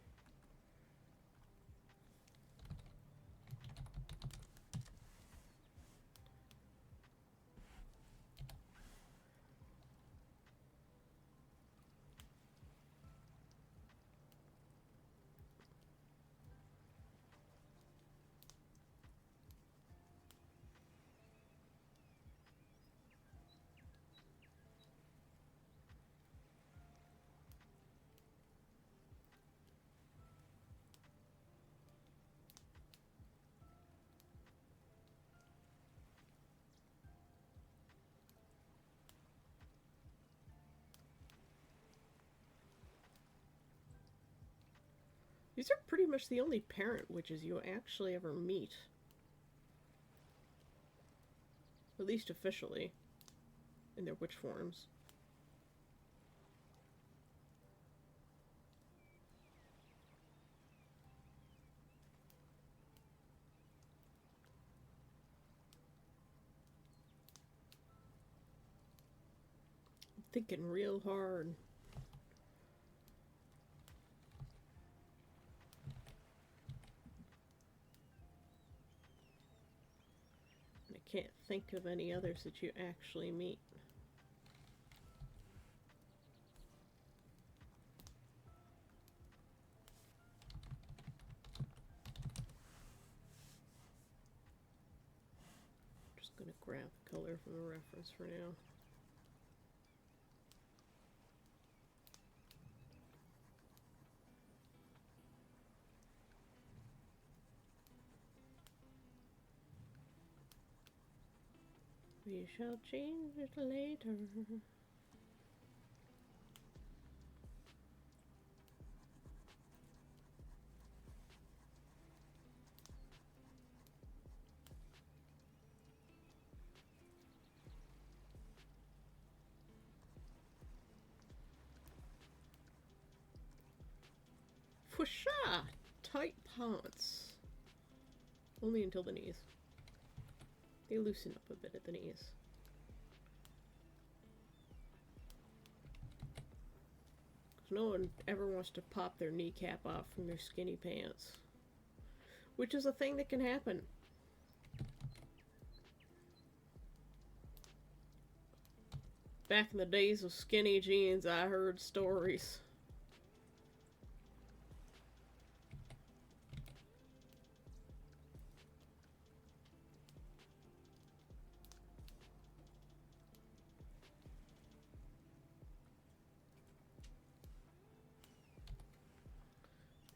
These are pretty much the only parent witches you actually ever meet. At least officially. In their witch forms. I'm thinking real hard. Can't think of any others that you actually meet. Just gonna grab color from the reference for now. We shall change it later. Fusha! Tight pants. Only until the knees. They loosen up a bit at the knees. Because no one ever wants to pop their kneecap off from their skinny pants. Which is a thing that can happen. Back in the days of skinny jeans, I heard stories.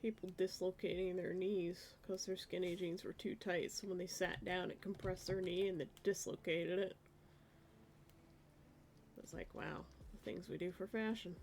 People dislocating their knees because their skinny jeans were too tight, so when they sat down it compressed their knee and it dislocated it. It's like, wow, the things we do for fashion.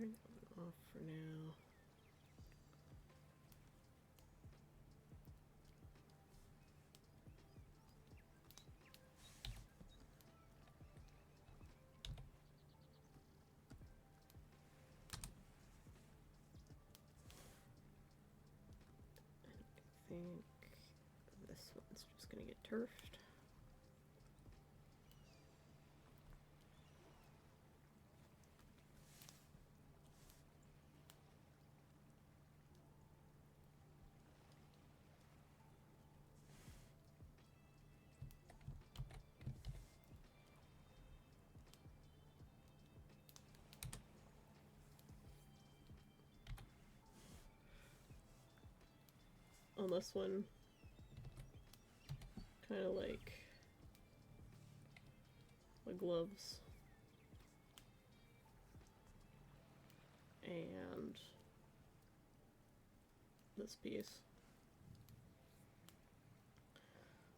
turn that one off for now. I think this one's just gonna get turfed. On this one, kind of like the gloves and this piece.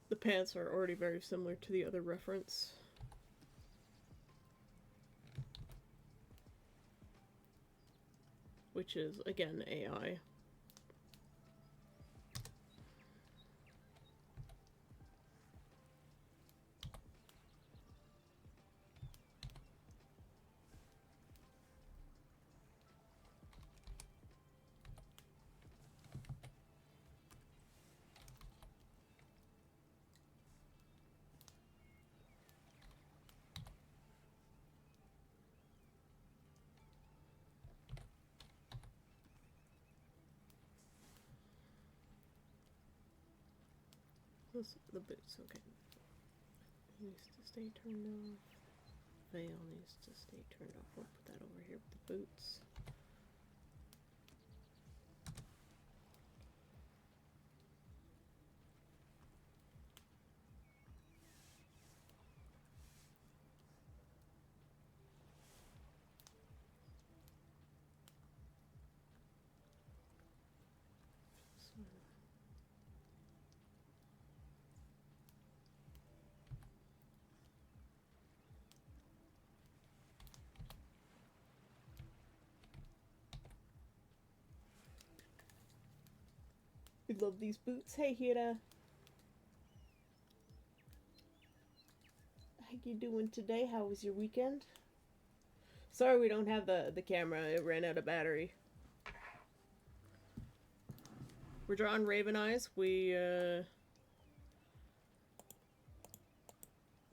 The pants are already very similar to the other reference. Which is, again, AI. The boots, okay. Needs to stay turned off. Veil needs to stay turned off. We'll put that over here with the boots. We love these boots. Hey, Hira. How you doing today? How was your weekend? Sorry we don't have the camera. It ran out of battery. We're drawing Raven Eyes. We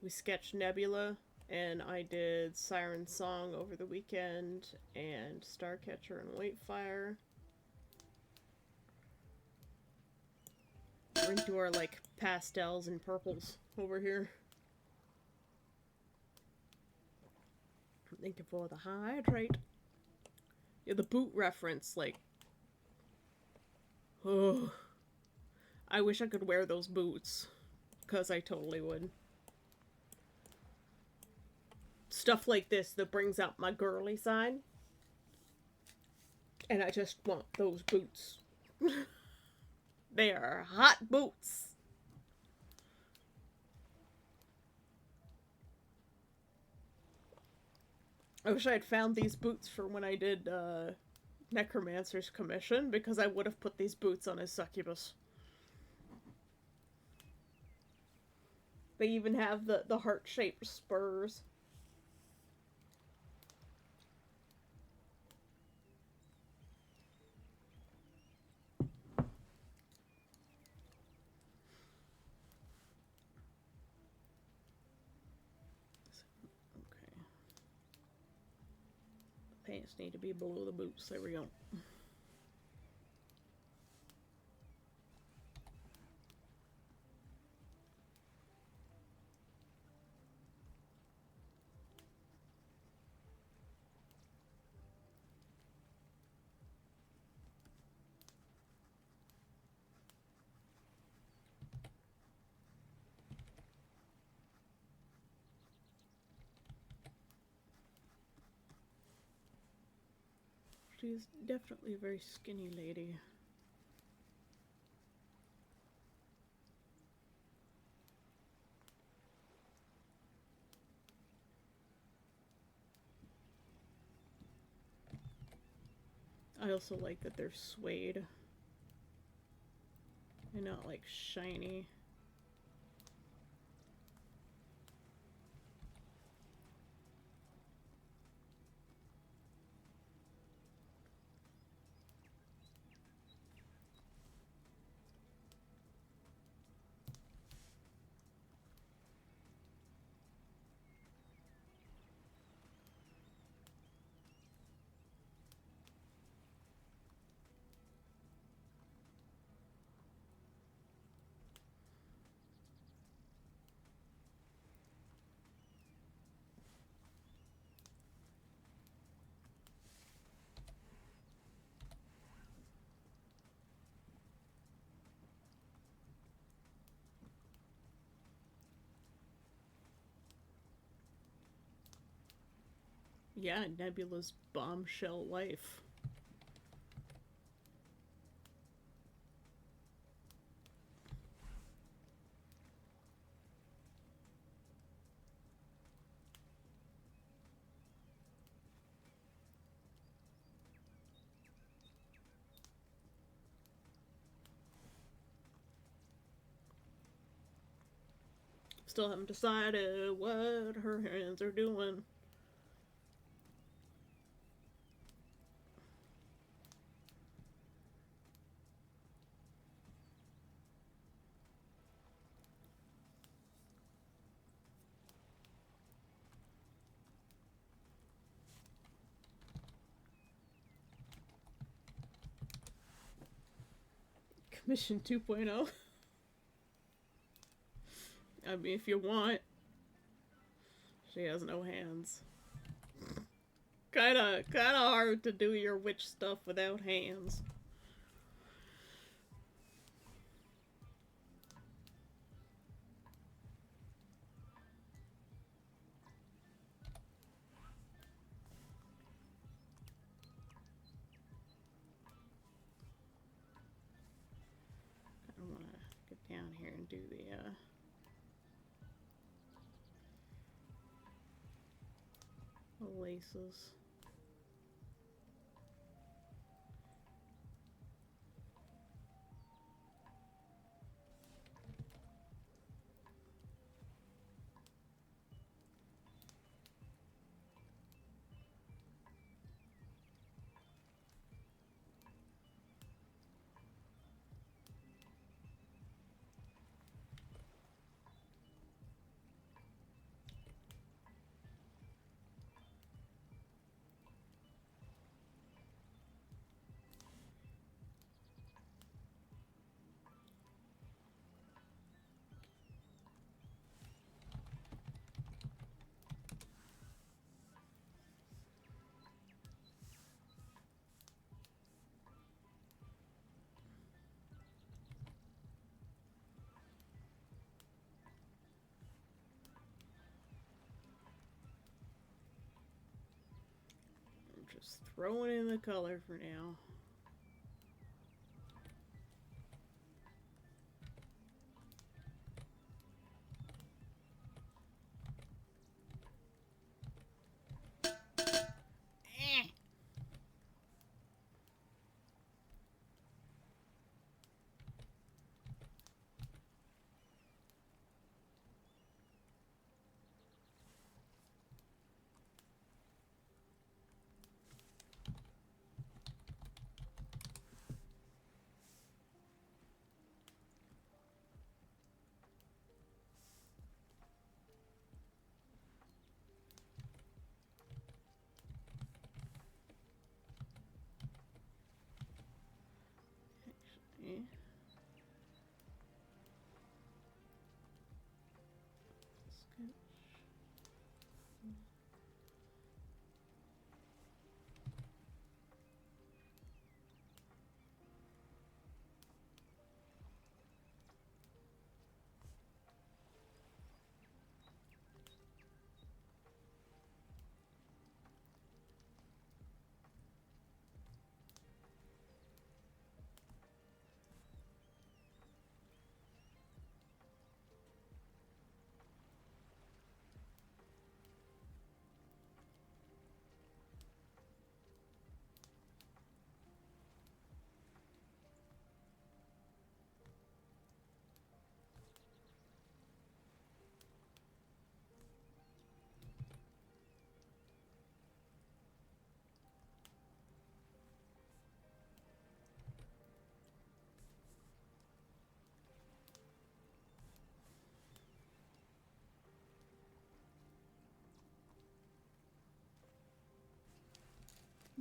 sketched Nebula, and I did Siren Song over the weekend, and Starcatcher and Whitefire. We're into our, like, pastels and purples over here. Thank you for the hydrate. Yeah, the boot reference, like... Oh. I wish I could wear those boots. Because I totally would. Stuff like this that brings out my girly side. And I just want those boots. They are hot boots. I wish I had found these boots for when I did Necromancer's Commission, because I would have put these boots on his succubus. They even have the heart-shaped spurs. Pants need to be below the boots. There we go. She's definitely a very skinny lady. I also like that they're suede and not like shiny. Yeah, Nebula's bombshell life. Still haven't decided what her hands are doing. Commission 2.0. I mean, if you want. She has no hands. Kinda hard to do your witch stuff without hands. I want to get down here and do the laces. I'm just throwing in the color for now.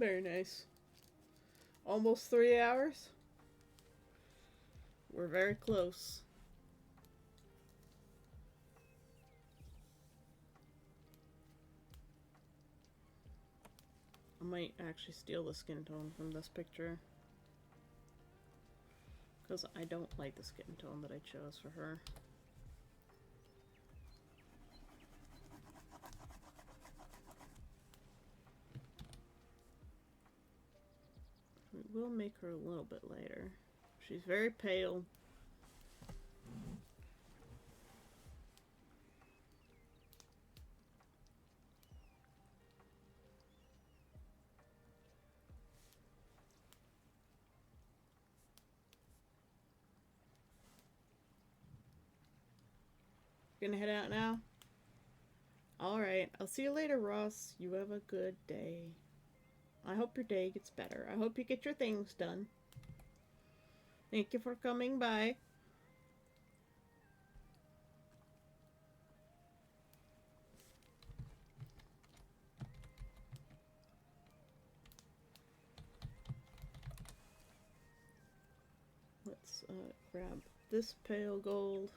Very nice. Almost 3 hours. We're very close. I might actually steal the skin tone from this picture. Because I don't like the skin tone that I chose for her. We will make her a little bit lighter. She's very pale. Gonna head out now? Alright, I'll see you later, Ross. You have a good day. I hope your day gets better. I hope you get your things done. Thank you for coming by. Let's grab this pale gold.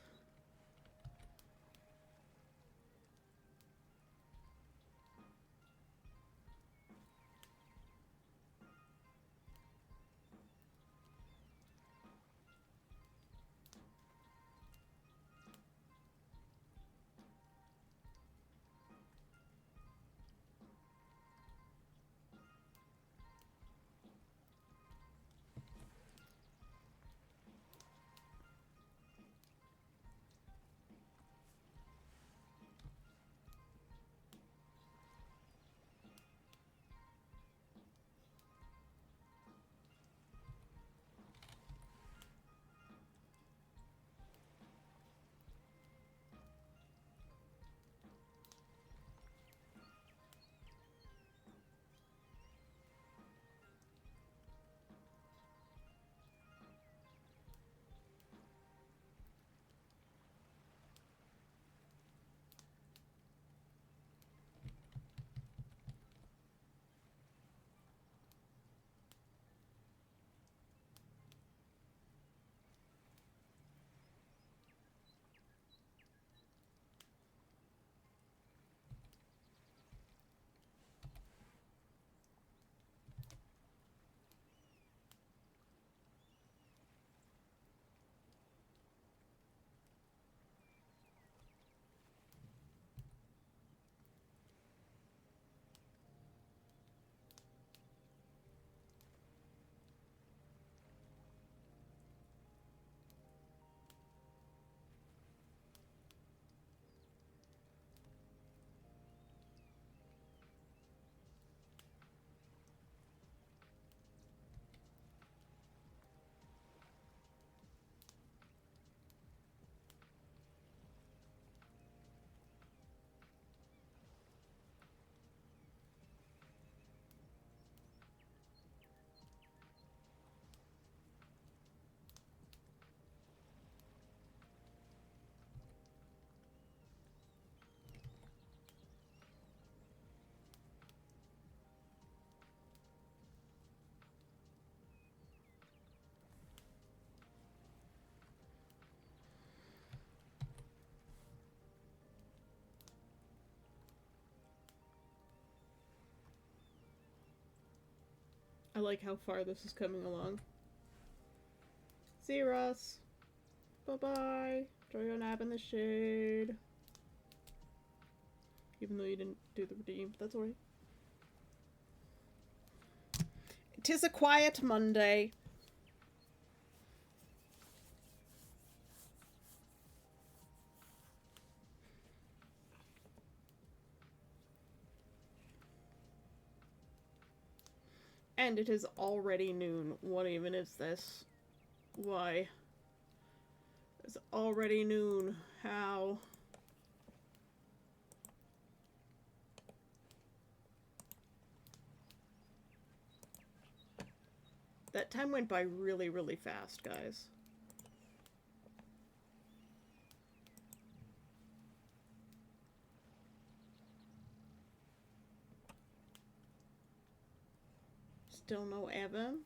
I like how far this is coming along. See you, Ross. Bye-bye. Enjoy your nap in the shade. Even though you didn't do the redeem, that's alright. 'Tis a quiet Monday. And it is already noon. What even is this? Why? It's already noon. How? That time went by really, really fast, guys. Still no Evan.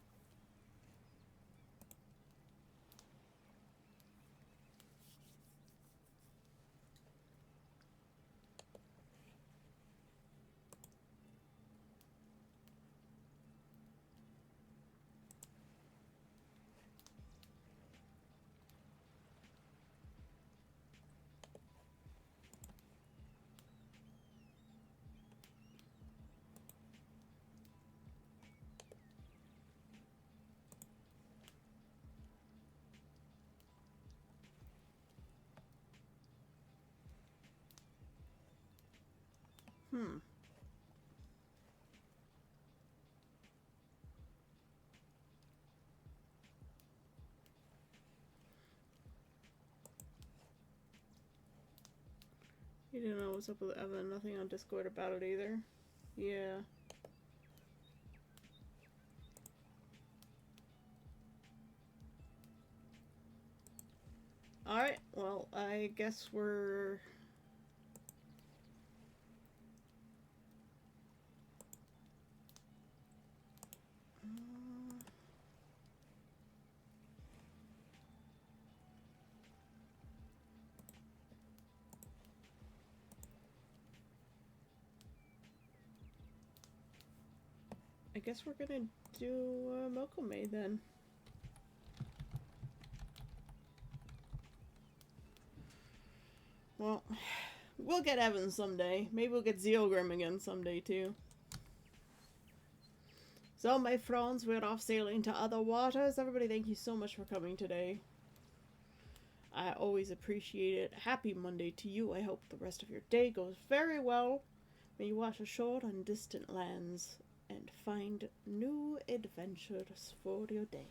Hmm. You didn't know what's up with Evan. Nothing on Discord about it either. Yeah. Alright, well, I guess we're... I guess we're gonna do Mokomei then. Well, we'll get Evan someday. Maybe we'll get Zeogrim again someday too. So, my friends, we're off sailing to other waters. Everybody, thank you so much for coming today. I always appreciate it. Happy Monday to you. I hope the rest of your day goes very well. May you wash ashore on distant lands and find new adventures for your day.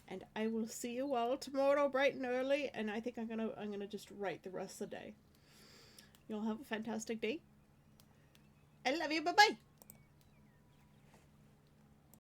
And I will see you all tomorrow bright and early, and I think I'm gonna just write the rest of the day. You'll have a fantastic day. I love you. Bye-bye.